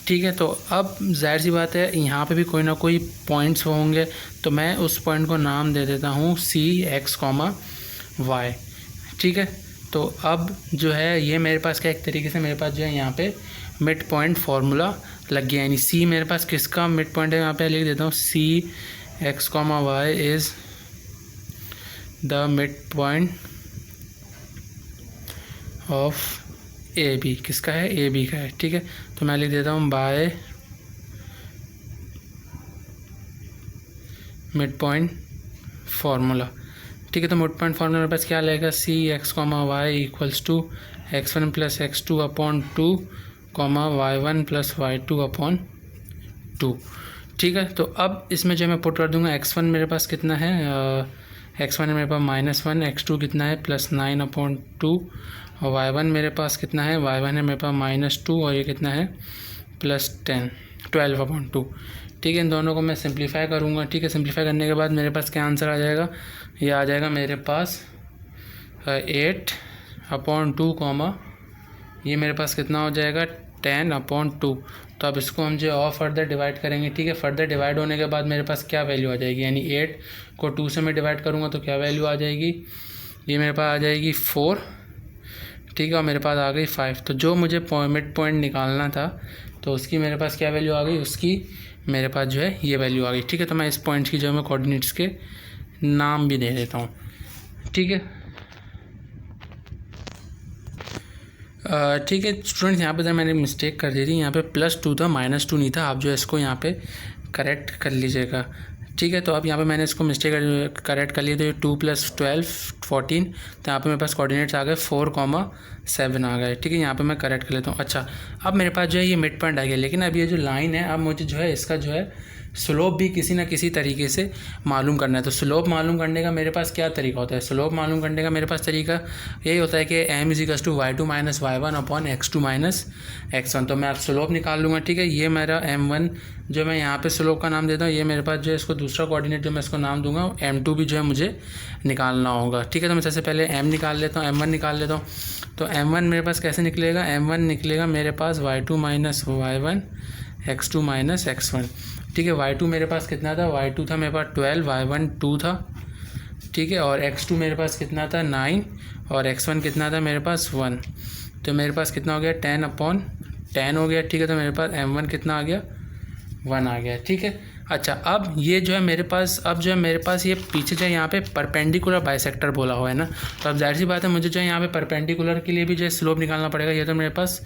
Speaker 2: ठीक है। तो अब जाहिर सी बात है यहाँ पे भी कोई ना कोई पॉइंट्स होंगे, तो मैं उस पॉइंट को नाम दे देता हूँ CX, Y, ठीक है। तो अब जो है ये मेरे पास क्या, एक तरीके से मेरे पास जो है यहाँ पे मिड पॉइंट फार्मूला लग गया, यानी C मेरे पास किसका मिड पॉइंट है, यहाँ पे लिख देता हूँ CX, Y is the mid point of AB, किसका है, AB का है, ठीक है। तो मैं लिख देता हूँ बाय मिड पॉइंट फार्मूला, ठीक है। तो मिड पॉइंट फार्मूला मेरे पास क्या लगेगा, CX, Y = x1 + x2/2, y1 + y2/2, 2। ठीक है, तो अब इसमें जो मैं पुट कर दूंगा x1 मेरे पास कितना है, x1 है मेरे पास -1, x2 कितना है +9/2 और y1 मेरे पास कितना है, y1 है मेरे पास -2 और ये कितना है +12/2। ठीक है, इन दोनों को मैं सिंप्लीफाई करूँगा। ठीक है, सिंप्लीफाई करने के बाद मेरे पास क्या आंसर आ जाएगा, ये आ जाएगा मेरे पास 8/2, ये मेरे पास कितना हो जाएगा 10/2। तो अब इसको हम जो और फर्दर डिवाइड करेंगे। ठीक है, फर्दर डिवाइड होने के बाद मेरे पास क्या वैल्यू आ जाएगी, यानी 8 को 2 से मैं डिवाइड करूँगा तो क्या वैल्यू आ जाएगी, ये मेरे पास आ जाएगी 4। ठीक है, और मेरे पास आ गई 5। तो जो मुझे मिड पॉइंट निकालना था तो उसकी मेरे पास क्या वैल्यू आ गई, उसकी मेरे पास जो है ये वैल्यू आ गई। ठीक है, तो मैं इस पॉइंट्स की जो मैं कोऑर्डिनेट्स के नाम भी दे देता हूँ। ठीक है, ठीक है स्टूडेंट्स, यहाँ पे तो मैंने मिस्टेक कर दी थी, यहाँ पे +2 था, -2 नहीं था। आप जो है इसको यहाँ पे करेक्ट कर लीजिएगा। ठीक है, तो अब यहाँ पे मैंने इसको मिस्टेक करेक्ट कर लिया, तो ये 2 + 12 14, तो यहाँ पे मेरे पास कोऑर्डिनेट्स आ गए 4,7 आ गए। ठीक है, यहाँ पे मैं करेक्ट कर लेता हूँ। अच्छा, अब मेरे पास जो है ये मिड पॉइंट आ गया, लेकिन अब ये जो लाइन है, अब मुझे जो है इसका जो है स्लोप भी किसी ना किसी तरीके से मालूम करना है। तो स्लोप मालूम करने का मेरे पास क्या तरीका होता है, स्लोप मालूम करने का मेरे पास तरीका यही होता है कि m = y2 - y1 / x2 - x1। तो मैं अब स्लोप निकाल लूँगा। ठीक है, ये मेरा m1 जो मैं यहाँ पे स्लोप का नाम देता हूँ, ये मेरे पास जो है इसको दूसरा कोऑर्डिनेट जो मैं इसको नाम दूंगा, m2 भी जो है मुझे निकालना होगा। ठीक है, तो मैं सबसे पहले m निकाल लेता हूँ, m1 निकाल लेता हूँ। तो m1 मेरे पास कैसे निकलेगा, m1 निकलेगा मेरे पास y2 - y1 x2 - x1। ठीक है, y2 मेरे पास कितना था, y2 था मेरे पास 12, y1 2 था। ठीक है, और x2 मेरे पास कितना था 9 और x1 कितना था मेरे पास 1। तो मेरे पास कितना हो गया 10/10 हो गया। ठीक है, तो मेरे पास m1 कितना आ गया 1 आ गया। ठीक है, अच्छा, अब ये जो है मेरे पास, अब जो है मेरे पास ये पीछे जो है यहाँ पे परपेंडिकुलर बाइसेक्टर बोला हुआ है ना, तो अब जाहिर सी बात है मुझे जो है यहाँ पे परपेंडिकुलर के लिए भी जो है स्लोप निकालना पड़ेगा। ये तो मेरे पास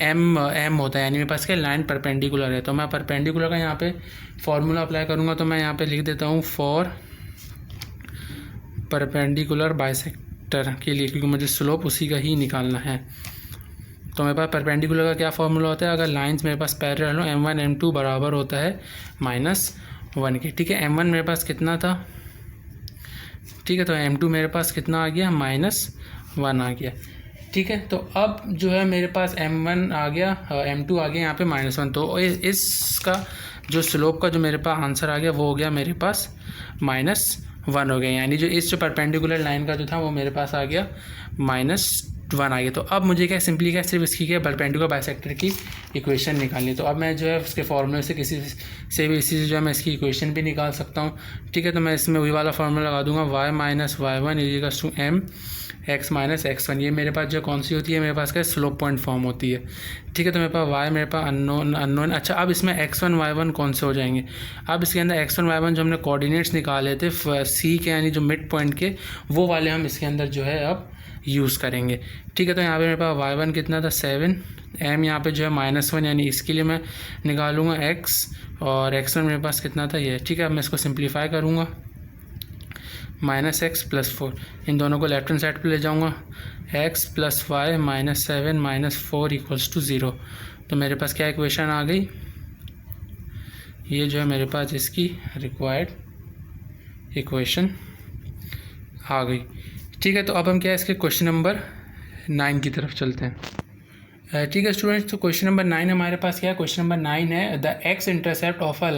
Speaker 2: m होता है, यानी मेरे पास क्या लाइन परपेंडिकुलर है। तो मैं परपेंडिकुलर का यहाँ पे फॉर्मूला अप्लाई करूँगा, तो मैं यहाँ पे लिख देता हूँ फॉर परपेंडिकुलर बाइसेक्टर के लिए, क्योंकि मुझे स्लोप उसी का ही निकालना है। तो मेरे पास परपेंडिकुलर का क्या फॉर्मूला होता है, अगर लाइंस मेरे पास पैरेलल हो, m1 m2 बराबर होता है -1 के। ठीक है, m1 मेरे पास कितना था, ठीक है, तो m2 मेरे पास कितना आ गया -1 आ गया। ठीक है, तो अब जो है मेरे पास m1 आ गया, m2 आ गया यहाँ पे -1। तो इसका जो स्लोप का जो मेरे पास आंसर आ गया वो हो गया मेरे पास -1 हो गया, यानी जो इस जो परपेंडिकुलर लाइन का जो था वो मेरे पास आ गया -1 आ गया। तो अब मुझे क्या सिंपली क्या सिर्फ इसकी क्या परपेंडिकुलर बाइसेक्टर की इक्वेशन निकालनी। तो अब मैं जो है उसके फॉर्मूले से किसी से भी इसी से जो है मैं इसकी इक्वेशन भी निकाल सकता हूँ। ठीक है, तो मैं इसमें वही वाला फार्मूला लगा दूंगा, y - y1 = m x - x1। ये मेरे पास जो कौन सी होती है, मेरे पास क्या स्लोप पॉइंट फॉर्म होती है। ठीक है, तो मेरे पास y मेरे पास अननोन। अच्छा, अब इसमें x1 y1 कौन से हो जाएंगे, अब इसके अंदर x1 y1 जो हमने कोऑर्डिनेट्स निकाले थे c के, यानी जो मिड पॉइंट के, वो वाले हम इसके अंदर जो है अब यूज़ करेंगे। ठीक है, तो यहाँ पे मेरे पास y1 कितना था 7, m यहाँ पे जो है -1, यानी इसके लिए मैं निकालूंगा x, और x1 मेरे पास कितना था ये। ठीक है, अब मैं इसको सिंप्लीफाई करूँगा, -x + 4, इन दोनों को लेफ्ट हैंड साइड पे ले जाऊँगा, x + y - 7 - 4 = 0। तो मेरे पास क्या इक्वेशन आ गई, ये जो है मेरे पास इसकी रिक्वायर्ड इक्वेशन आ गई। ठीक है, तो अब हम क्या है इसके क्वेश्चन नंबर 9 की तरफ चलते हैं। ठीक है स्टूडेंट्स, तो क्वेश्चन नंबर 9 हमारे पास क्या है, क्वेश्चन नंबर 9 है the x intercept of a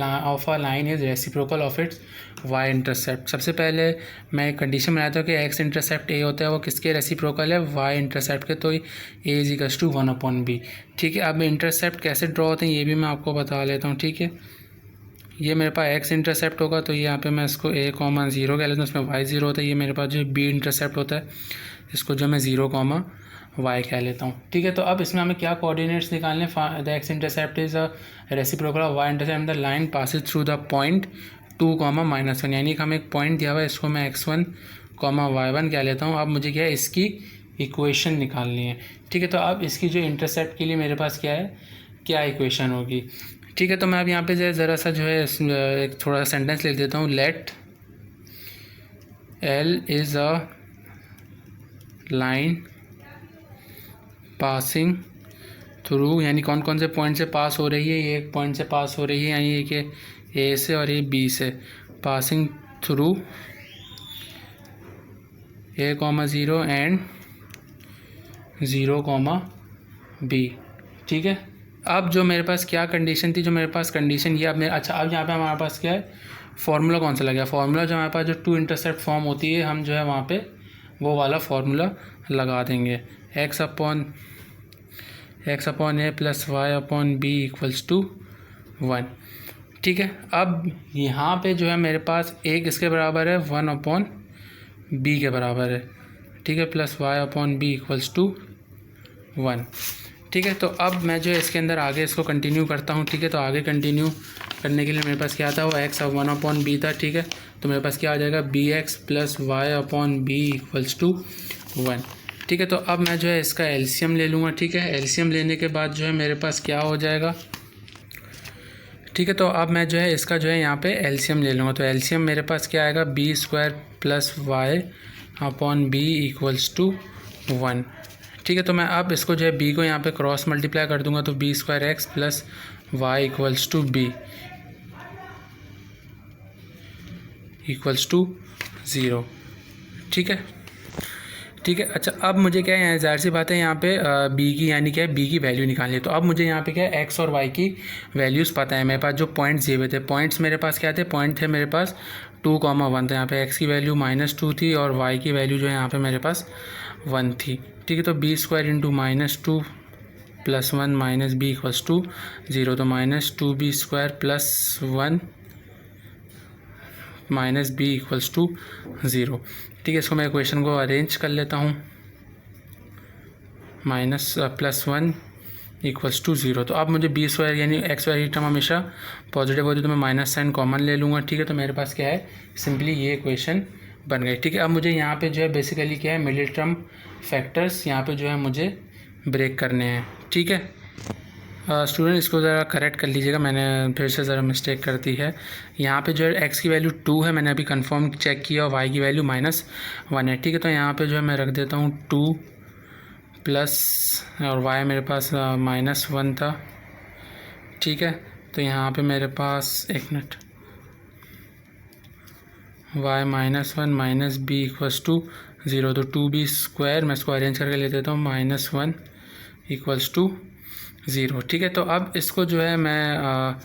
Speaker 2: line is reciprocal of its y intercept. सबसे पहले मैं एक कंडीशन बनाता हूँ कि x इंटरसेप्ट a होता है वो किसके रेसिप्रोकल है, y इंटरसेप्ट के, तो a = 1/b। ठीक है, अब इंटरसेप्ट कैसे ड्रॉ होते हैं ये भी मैं आपको बता लेता हूँ। ठीक है, ये मेरे पास x इंटरसेप्ट होगा, तो यहाँ पे मैं इसको a, 0 कह लेता हूँ, इसमें y 0 होता है। ये मेरे पास जो b इंटरसेप्ट होता है, इसको जो मैं 0, y कह लेता हूँ। ठीक है, तो अब इसमें हमें क्या कोऑर्डिनेट्स निकालने, the x intercept is a reciprocal of y intercept, the line passes through the point 2, -1, यानी कि हमें एक पॉइंट दिया हुआ है, इसको मैं x1, y1 कह लेता हूँ। अब मुझे क्या है इसकी इक्वेशन निकालनी है। ठीक है, तो अब इसकी जो इंटरसेप्ट के लिए मेरे पास क्या है, क्या इक्वेशन होगी। ठीक है, तो मैं अब यहाँ पे ज़रा सा जो है एक थोड़ा सा सेंटेंस लिख देता हूँ, let L is a line passing through, यानी कौन कौन से पॉइंट से पास हो रही है, ये एक पॉइंट से पास हो रही है, यानी कि ए से और ये बी से, passing through A,0 and 0, B। ठीक है, अब जो मेरे पास क्या कंडीशन थी, जो मेरे पास कंडीशन ये अब मेरे, अच्छा अब यहाँ पे हमारे पास क्या है, फार्मूला कौन सा लगा, फार्मूला जो हमारे पास जो टू इंटरसेप्ट फॉर्म होती है, हम जो है वहाँ पे वो वाला फार्मूला लगा देंगे, x upon a plus y upon b equals to 1। ठीक है, अब यहाँ पे जो है मेरे पास एक इसके बराबर है 1 अपॉन b के बराबर है। ठीक है, plus y upon b equals to 1। ठीक है, तो अब मैं जो है इसके अंदर आगे इसको कंटिन्यू करता हूँ। ठीक है, तो आगे कंटिन्यू करने के लिए मेरे पास क्या था, वो x अब 1 अपॉन b था। ठीक है, तो मेरे पास क्या आ जाएगा, bx plus y upon b equals to 1। ठीक है, तो अब मैं जो है इसका एलसीएम ले लूँगा। ठीक है, एलसीएम लेने के बाद जो है मेरे पास क्या हो जाएगा, ठीक है, तो अब मैं जो है इसका जो है यहाँ पे एलसीएम ले लूँगा। तो एलसीएम मेरे पास क्या आएगा, b² plus y upon b equals to 1। ठीक है, तो मैं अब इसको जो है b को यहाँ पे क्रॉस मल्टीप्लाई कर दूंगा, तो b² x plus y equals to b equals to 0। ठीक है, ठीक है। अच्छा, अब मुझे क्या है, यहाँ ज़ाहिर सी बात है, यहाँ पे b की यानी क्या है, b की वैल्यू निकालनी है। तो अब मुझे यहाँ पे क्या है, x और y की वैल्यूज़ पता है। मेरे पास जो पॉइंट्स दिए हुए थे, पॉइंट्स मेरे पास क्या थे, पॉइंट थे मेरे पास 2,1 था। यहाँ पे x की वैल्यू -2 थी और y की वैल्यू जो है यहाँ पे मेरे पास 1 थी। ठीक है, तो b² into -2 plus 1 minus b equals to 0। तो -2b² plus 1 minus b equals to 0। ठीक है, इसको मैं इक्वेशन को अरेंज कर लेता हूँ, +1 इक्वल्स टू 0। तो अब मुझे b² यानी x वाली टर्म हमेशा पॉजिटिव होती है, तो मैं माइनस साइन कॉमन ले लूँगा। ठीक है, तो मेरे पास क्या है, सिंपली ये इक्वेशन बन गई। ठीक है, अब मुझे यहाँ पे जो है बेसिकली क्या है, मिडिल टर्म फैक्टर्स यहाँ पे जो है मुझे ब्रेक करने हैं। ठीक है स्टूडेंट, इसको ज़रा करेक्ट कर लीजिएगा, मैंने फिर से ज़रा मिस्टेक कर दी है। यहाँ पे जो है x की वैल्यू 2 है, मैंने अभी कंफर्म चेक किया, और y की वैल्यू -1 है। ठीक है, तो यहाँ पे जो है मैं रख देता हूँ 2 प्लस, और y मेरे पास -1 था। ठीक है, तो यहाँ पे मेरे पास एक minute, y -1 minus b equals to 0। तो 2b², मैं इसको अरेंज करके ले देता हूँ, -1 इक्वल्स टू 0। ठीक है, तो अब इसको जो है मैं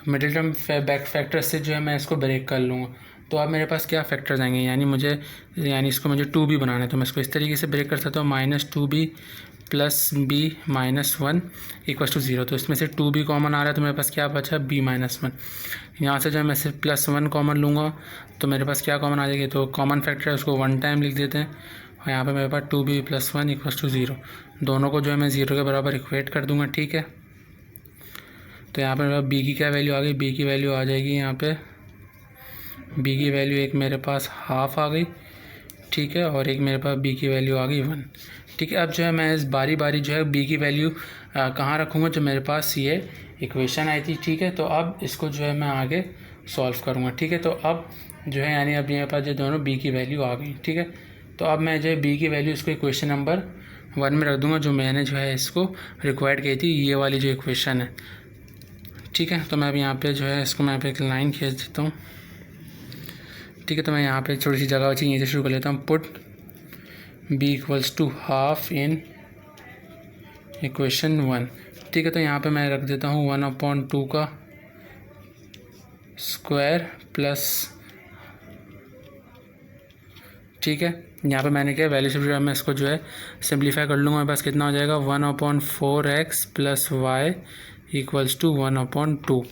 Speaker 2: मिडिल टर्म बैक फैक्टर से जो है मैं इसको ब्रेक कर लूँगा। तो अब मेरे पास क्या फैक्टर्स आएंगे, यानी इसको मुझे 2b बनाना है, तो मैं इसको इस तरीके से ब्रेक कर सकता हूँ, -2b plus b -1 equals to 0। तो इसमें से 2b कॉमन आ रहा है, तो मेरे पास क्या बचा, b -1। यहाँ से जो है मैं सिर्फ +1 कॉमन लूँगा, तो मेरे पास क्या कॉमन आ जाएगी, तो कॉमन फैक्टर है उसको 1 टाइम लिख देते हैं, और यहाँ पे मेरे पास 2b + 1 इक्वल्स टू 0। दोनों को जो है मैं 0 के बराबर इक्वेट कर दूँगा। ठीक है, तो यहाँ पे मेरे पास b की क्या वैल्यू आ गई, b की वैल्यू आ जाएगी यहाँ पे, b की वैल्यू एक मेरे पास ½ आ गई। ठीक है, और एक मेरे पास b की वैल्यू आ गई 1। ठीक है, अब जो है मैं इस बारी बारी जो है b की वैल्यू कहाँ रखूँगा, जो मेरे पास ये इक्वेशन आई थी। ठीक है, तो अब इसको जो है मैं आगे सॉल्व करूँगा। ठीक है, तो अब जो है यानी अब मेरे पास जो दोनों b की वैल्यू आ गई। ठीक है, तो अब मैं जो है b की वैल्यू इसको इक्वेशन नंबर 1 में रख दूँगा, जो मैंने जो है इसको रिक्वायर्ड की थी, ये वाली जो इक्वेशन है। ठीक है, तो मैं अब यहाँ पे जो है इसको मैं यहाँ पे एक लाइन खींच देता हूँ। ठीक है, तो मैं यहाँ पे छोटी सी जगह बची, यहीं से शुरू कर लेता हूँ, put b equals to ½ in equation 1। ठीक है, तो यहाँ पे मैं रख देता हूँ 1/2 का स्क्वायर प्लस, ठीक है, यहाँ पे मैंने क्या वैल्यू से मैं इसको जो है सिंप्लीफाई कर लूँगा, मेरे पास कितना हो जाएगा, 1/4x plus y equals to 1/2।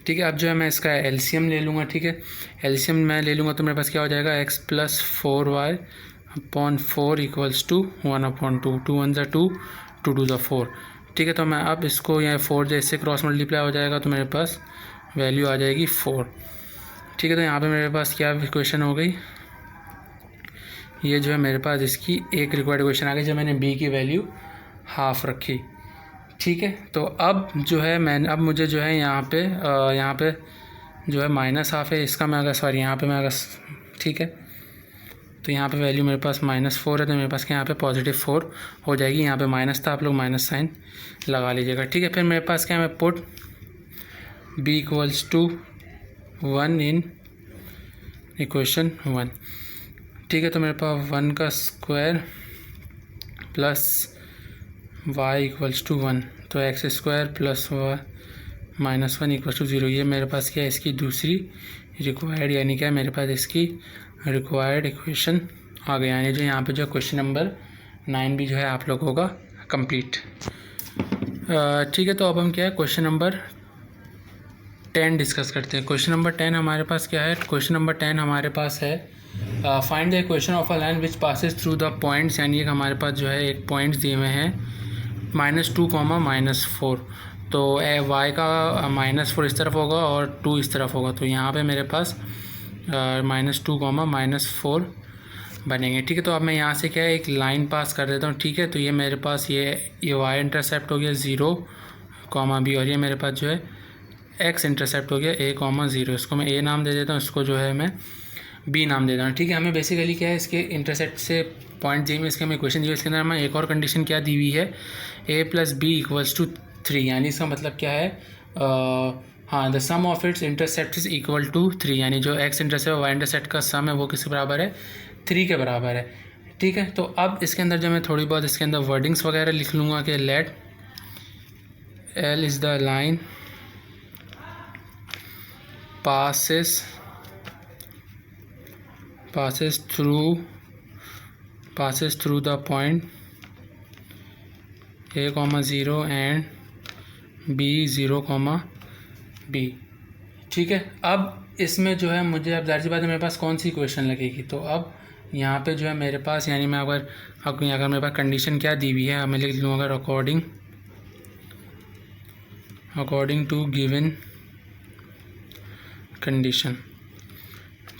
Speaker 2: ठीक है, अब जो है मैं इसका एलसीएम ले लूँगा। ठीक है, एलसीएम मैं ले लूँगा, तो मेरे पास क्या हो जाएगा, x plus 4y/4 equals to 1/2। 2 1 = 2, 2 2 = 4। ठीक है, तो मैं अब इसको यहाँ 4 जैसे क्रॉस मल्टीप्लाई हो जाएगा, तो मेरे पास वैल्यू आ जाएगी 4। ठीक है, तो यहाँ पे मेरे पास क्या इक्वेशन हो गई, ये जो है मेरे पास इसकी एक रिक्वायर्ड इक्वेशन आ गई, जब मैंने b की वैल्यू ½ रखी। ठीक है, तो अब जो है अब मुझे जो है यहाँ पे जो है -½ है, इसका मैं अगर यहाँ पे मैं अगर, ठीक है, तो यहाँ पे वैल्यू मेरे पास -4 है, तो मेरे पास क्या यहाँ पे +4 हो जाएगी। यहाँ पे माइनस था, आप लोग माइनस साइन लगा लीजिएगा, ठीक है। फिर मेरे पास क्या है, मैं पुट b = 1 इन इक्वेशन 1, ठीक है। तो मेरे पास 1 का स्क्वायर प्लस y = 1, तो x² + y -1 = 0। ये मेरे पास क्या है, इसकी दूसरी रिक्वायर्ड, यानी क्या मेरे पास इसकी रिक्वायर्ड इक्वेशन आ गया, यानी जो यहाँ पे जो क्वेश्चन नंबर 9 भी जो है आप लोग होगा कंप्लीट, ठीक है। तो अब हम क्या है, क्वेश्चन नंबर 10 डिस्कस करते हैं। क्वेश्चन नंबर 10 हमारे पास क्या है, क्वेश्चन नंबर 10 हमारे पास है find the equation of a line which passes through the points, यानी एक हमारे पास जो है एक पॉइंट्स दिए हुए हैं -2, -4, तो y का -4 इस तरफ होगा और 2 इस तरफ होगा, तो यहाँ पे मेरे पास -2, -4 बनेंगे, ठीक है। तो अब मैं यहाँ से क्या है, एक लाइन पास कर देता हूँ, ठीक है। तो ये मेरे पास ये y इंटरसेप्ट हो गया 0, b, और ये मेरे पास जो है x इंटरसेप्ट हो गया a, 0। इसको मैं a नाम दे देता हूँ, इसको जो है मैं b नाम दे देता हूँ, ठीक है। हमें बेसिकली क्या है, इसके इंटरसेप्ट से पॉइंट दी हुई, इसके हमें इक्वेशन दी हुई, इसके अंदर हमें एक और कंडीशन क्या दी हुई है, a + b = 3, यानी इसका मतलब क्या है, हाँ, the sum of its intercept is = 3, यानी जो x इंटरसेप्ट y इंटरसेप्ट का सम है वो किसके बराबर है, 3 के बराबर है, ठीक है। तो अब इसके अंदर जो मैं थोड़ी बहुत इसके अंदर वर्डिंग्स वगैरह लिख लूँगा कि let L is the line passes through the point a, 0 and b, 0, b, ठीक है। अब इसमें जो है मुझे, अब जाहिर सी बात है मेरे पास कौन सी इक्वेशन लगेगी, तो अब यहाँ पे जो है मेरे पास, यानी मैं अगर मेरे पास कंडीशन क्या दी हुई है, मैं लिख लूँगा अकॉर्डिंग टू गिवन कंडीशन,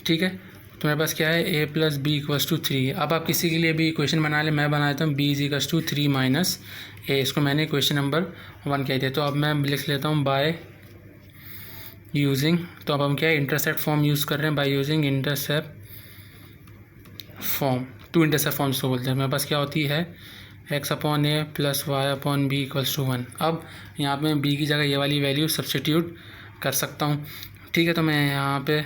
Speaker 2: ठीक है। तो मेरे पास क्या है, a + b = 3। अब आप किसी के लिए भी इक्वेशन बना लें, मैं बना देता हूँ b = 3 - a, इसको मैंने इक्वेशन नंबर 1 कह दिया। तो अब मैं लिख लेता हूँ बाय यूजिंग, तो अब हम क्या है, इंटरसेप्ट फॉर्म यूज़ कर रहे हैं, bye using intercept form, 2 intercept forms को बोलते हैं। मेरे पास क्या होती है, x/a + y/b = 1। अब यहाँ पे मैं b की जगह ये वाली वैल्यू सब्सटीट्यूट कर सकता हूँ, ठीक है। तो मैं यहाँ पे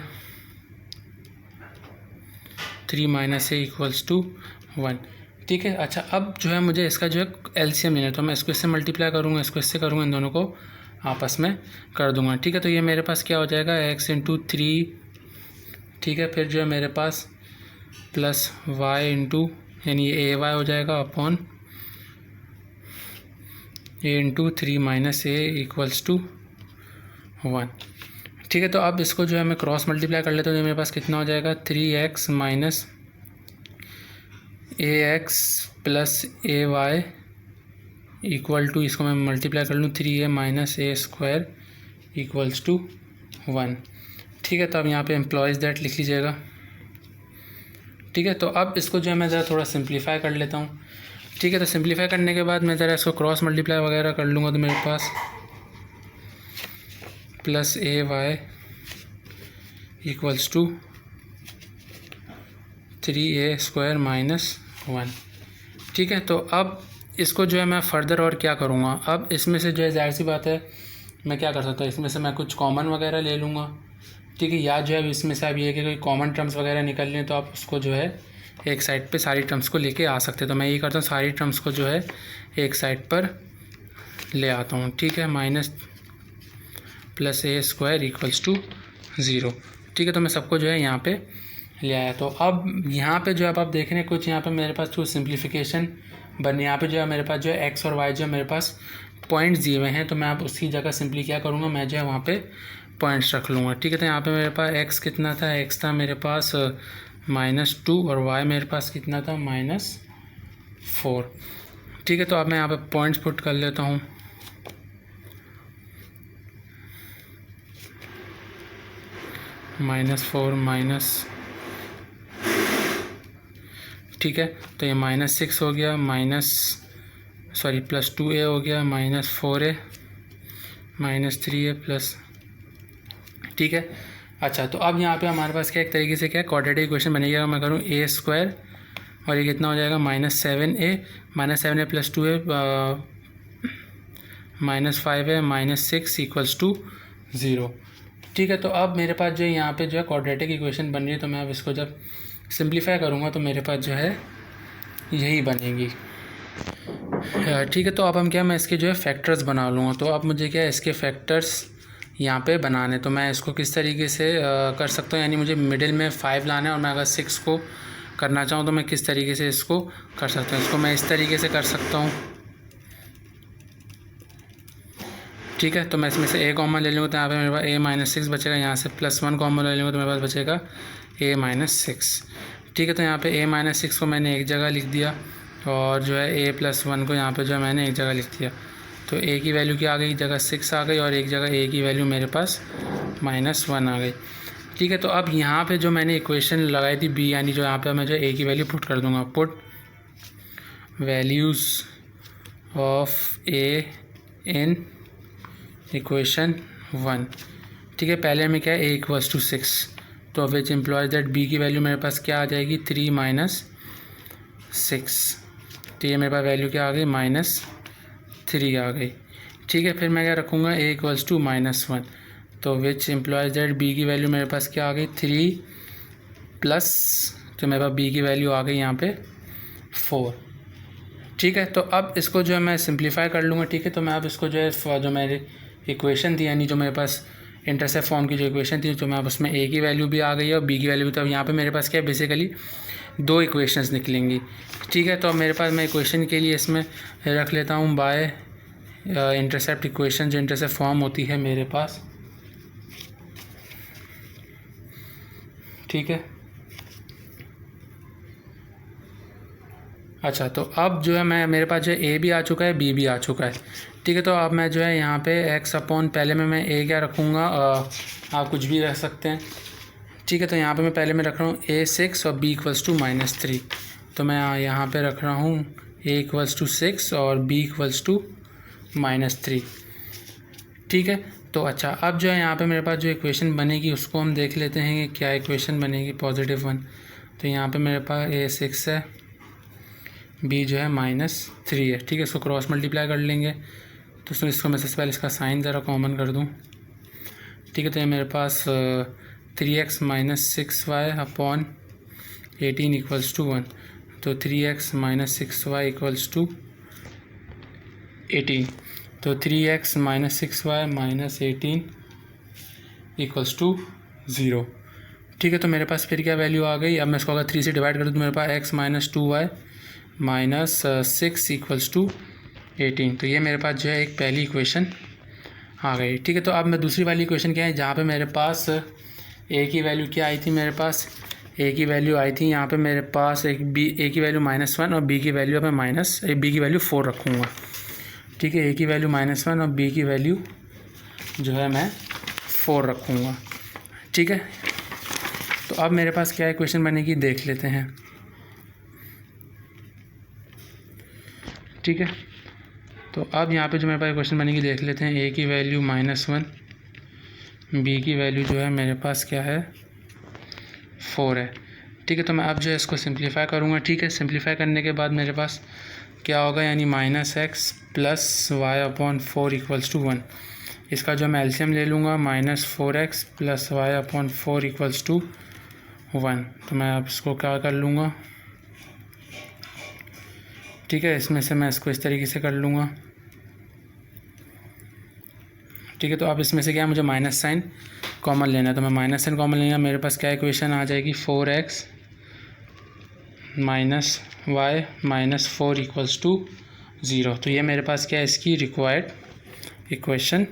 Speaker 2: 3 - a = 1, ठीक है। अच्छा, अब जो है मुझे इसका जो है LCM लेना है, तो मैं इसको इससे मल्टीप्लाई करूँगा, इसको इससे करूँगा, इन दोनों को आपस में कर दूँगा, ठीक है। तो ये मेरे पास क्या हो जाएगा, x × 3, ठीक है। फिर जो है मेरे पास प्लस y यानी ये ay हो जाएगा अपॉन a × 3 - a = 1, ठीक है। तो अब इसको जो है मैं क्रॉस मल्टीप्लाई कर लेता हूँ, तो मेरे पास कितना हो जाएगा, 3x - ax + ay = इसको मैं मल्टीप्लाई कर लूँ 3a - a² = 1, ठीक है। तो अब यहाँ पे एम्प्लॉयज़ दैट लिख लीजिएगा, ठीक है। तो अब इसको जो है मैं ज़रा थोड़ा सिंप्लीफाई कर लेता हूँ, ठीक है। तो सिंप्लीफाई करने के बाद मैं ज़रा इसको क्रॉस मल्टीप्लाई वगैरह कर लूँगा, तो मेरे पास प्लस ay = 3a² - 1, ठीक है। तो अब इसको जो है मैं फ़र्दर और क्या करूँगा, अब इसमें से जो है जाहिर सी बात है मैं क्या कर सकता हूँ, इसमें से मैं कुछ कॉमन वगैरह ले लूँगा, ठीक है। या जो है इसमें से आप ये कि कोई कॉमन टर्म्स वगैरह निकल लें, तो आप उसको जो है एक साइड पे सारी टर्म्स को लेके आ सकते हैं। तो मैं ये करता हूँ, सारी टर्म्स को जो है एक साइड पर ले आता हूँ, ठीक है। -+ a² = 0, ठीक है। तो मैं सबको जो है यहाँ पे ले आया। तो अब यहाँ पे जो आप देख रहे हैं, कुछ यहाँ पे मेरे पास जो सिंप्लीफिकेशन बने, यहाँ पे जो है मेरे पास जो है x और y जो है मेरे पास पॉइंट्स दिए हुए हैं, तो मैं आप उसकी जगह सिंपली क्या करूँगा, मैं जो है वहाँ पे पॉइंट्स रख लूँगा, ठीक है। तो यहाँ पे मेरे पास x कितना था, x था मेरे पास -2 और y मेरे पास कितना था, -4, ठीक है। तो अब मैं यहाँ पे पॉइंट्स पुट कर लेता हूँ, -4 ठीक है। तो ये -6 हो गया, +2a हो गया, -4a, -3a प्लस, ठीक है। अच्छा, तो अब यहाँ पे हमारे पास क्या एक तरीके से क्या क्वाड्रेटिक इक्वेशन बनेगा। मैं करूँ ए स्क्वायर और ये कितना हो जाएगा -7a plus 2a -5a -6 equals to 0। ठीक है, तो अब मेरे पास जो है यहाँ पे जो है क्वाड्रेटिक इक्वेशन बन रही है, तो मैं अब इसको जब सिंप्लीफाई करूँगा तो मेरे पास जो है यही बनेगी। ठीक है, तो अब हम क्या मैं इसके जो है फैक्टर्स बना लूँगा। तो अब मुझे क्या है इसके फैक्टर्स यहाँ पे बनाने, तो मैं इसको किस तरीके से कर सकता हूँ, यानी मुझे मिडिल में 5 लाना है और मैं अगर 6 को करना चाहूँ तो मैं किस तरीके से इसको कर सकता हूँ। इसको मैं इस तरीके से कर सकता हूँ। ठीक है, तो मैं इसमें से a कॉमन ले लूँगा तो यहाँ पे मेरे पास a -6 बचेगा। यहाँ से +1 कॉमन ले लूँगा तो मेरे पास बचेगा a-6। ठीक है, तो यहाँ पे a-6 को मैंने एक जगह लिख दिया और जो है a+1 को यहाँ पे जो है मैंने एक जगह लिख दिया। तो a की वैल्यू क्या आ गई, जगह 6 आ गई और एक जगह a की वैल्यू मेरे पास -1 आ गई। ठीक है, तो अब यहाँ पे जो मैंने इक्वेशन लगाई थी b, यानी जो यहाँ पे मैं जो a की वैल्यू पुट कर दूँगा, put values of a in equation 1। ठीक है, पहले में क्या है a = 6, तो विच एम्प्लॉयज दैट b की वैल्यू मेरे पास क्या आ जाएगी 3 - 6। तो ये मेरे पास वैल्यू क्या आ गई -3 आ गई। ठीक है, फिर मैं क्या रखूँगा a = -1, तो विच एम्प्लॉयज दैट b की वैल्यू मेरे पास क्या आ गई 3 प्लस, तो मेरे पास b की वैल्यू आ गई यहाँ पे 4। ठीक है, तो अब इसको जो है मैं सिंप्लीफाई कर लूँगा। ठीक है, तो मैं अब इसको जो है जो मेरी इक्वेशन थी, यानी जो मेरे पास इंटरसेप्ट फॉर्म की जो इक्वेशन थी, तो मैं अब उसमें a की वैल्यू भी आ गई है और b की वैल्यू भी। तो अब यहाँ पे मेरे पास क्या है बेसिकली 2 इक्वेशंस निकलेंगी। ठीक है, तो अब मेरे पास मैं इक्वेशन के लिए इसमें रख लेता हूँ बाय इंटरसेप्ट इक्वेशन, जो इंटरसेप्ट फॉर्म होती है मेरे पास। ठीक है, अच्छा, तो अब जो है मैं मेरे पास जो है a भी आ चुका है, b भी आ चुका है। ठीक है, तो अब मैं जो है यहाँ पे x अपॉन, पहले में मैं a क्या रखूँगा, आप कुछ भी रख सकते हैं। ठीक है, तो यहाँ पे मैं पहले में रख रहा हूँ a 6 और b = -3, तो मैं यहाँ पे रख रहा हूँ a = 6 और b = -3। ठीक है, तो अच्छा, अब जो है यहाँ पे मेरे पास जो इक्वेशन बनेगी उसको हम देख लेते हैं कि क्या इक्वेशन बनेगी +1। तो यहाँ पे मेरे पास a 6 है, b जो है -3 है। ठीक है, इसको क्रॉस मल्टीप्लाई कर लेंगे, तो इसको मैं सबसे पहले इसका साइन ज़रा कॉमन कर दूँ। ठीक है, तो ये मेरे पास 3x - 6y अपॉन 18 = 1, तो 3x - 6y = 18, तो 3x - 6y - 18 = 0। ठीक है, तो मेरे पास फिर क्या वैल्यू आ गई। अब मैं इसको अगर 3 से डिवाइड कर दूँ तो मेरे पास x - 2y -6 = 18, तो ये मेरे पास जो है एक पहली इक्वेशन आ गई। ठीक है, तो अब मैं दूसरी वाली इक्वेशन क्या है, जहाँ पे मेरे पास a की वैल्यू क्या आई थी, मेरे पास a की वैल्यू आई थी यहाँ पे मेरे पास एक a की वैल्यू -1 और b की वैल्यू अब मैं b की वैल्यू 4 रखूँगा। ठीक है, a की वैल्यू -1 और b की वैल्यू जो है मैं 4 रखूँगा। ठीक है, तो अब मेरे पास क्या इक्वेशन बनेगी देख लेते हैं। ठीक है, तो अब यहाँ पे जो मेरे पास इक्वेशन बनेगी देख लेते हैं। a की वैल्यू -1, b की वैल्यू जो है मेरे पास क्या है 4 है। ठीक है, तो मैं अब जो है इसको सिंप्लीफाई करूँगा। ठीक है, सिंप्लीफाई करने के बाद मेरे पास क्या होगा, यानी -x + y अपॉन 4 = 1। इसका जो मैं एलसीएम ले लूँगा, -4x + y अपॉन 4 = 1। तो मैं अब इसको क्या कर लूँगा, ठीक है, इसमें से मैं इसको इस तरीके से कर लूँगा। ठीक है, तो अब इसमें से क्या मुझे माइनस साइन कॉमन लेना है, तो मैं माइनस साइन कॉमन लेना, मेरे पास क्या इक्वेशन आ जाएगी 4x - y - 4 = 0। तो ये मेरे पास क्या है इसकी रिक्वायर्ड इक्वेशन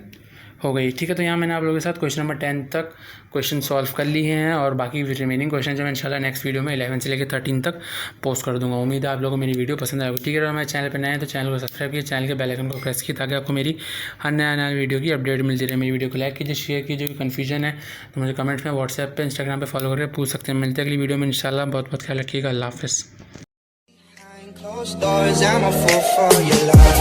Speaker 2: हो गई। ठीक है, तो यहाँ मैंने आप लोगों के साथ क्वेश्चन नंबर 10 तक क्वेश्चन सॉल्व कर लिए हैं और बाकी रिमेनिंग क्वेश्चन जो मैं इंशाल्लाह नेक्स्ट वीडियो में 11 से लेकर 13 तक पोस्ट कर दूंगा। उम्मीद है आप लोगों को मेरी वीडियो पसंद आएगी। ठीक है, अगर मेरे चैनल पर नए हैं तो चैनल को सब्सक्राइब कीजिए, चैनल के बेल आइकन को प्रेस कीजिए ताकि आपको मेरी हर नया वीडियो की अपडेट मिलती रहे। मेरी वीडियो को लाइक कीजिए, शेयर कीजिए। कन्फ्यूजन है तो मुझे कमेंट्स में व्हाट्सएप पर, इंस्टाग्राम पर फॉलो करके पूछ सकते हैं। मिलते हैं अगली वीडियो में इंशाल्लाह। बहुत बहुत ख्याल रखिएगा। अल्लाह हाफ़िज़।
Speaker 1: Closed doors, I'm a fool for your love.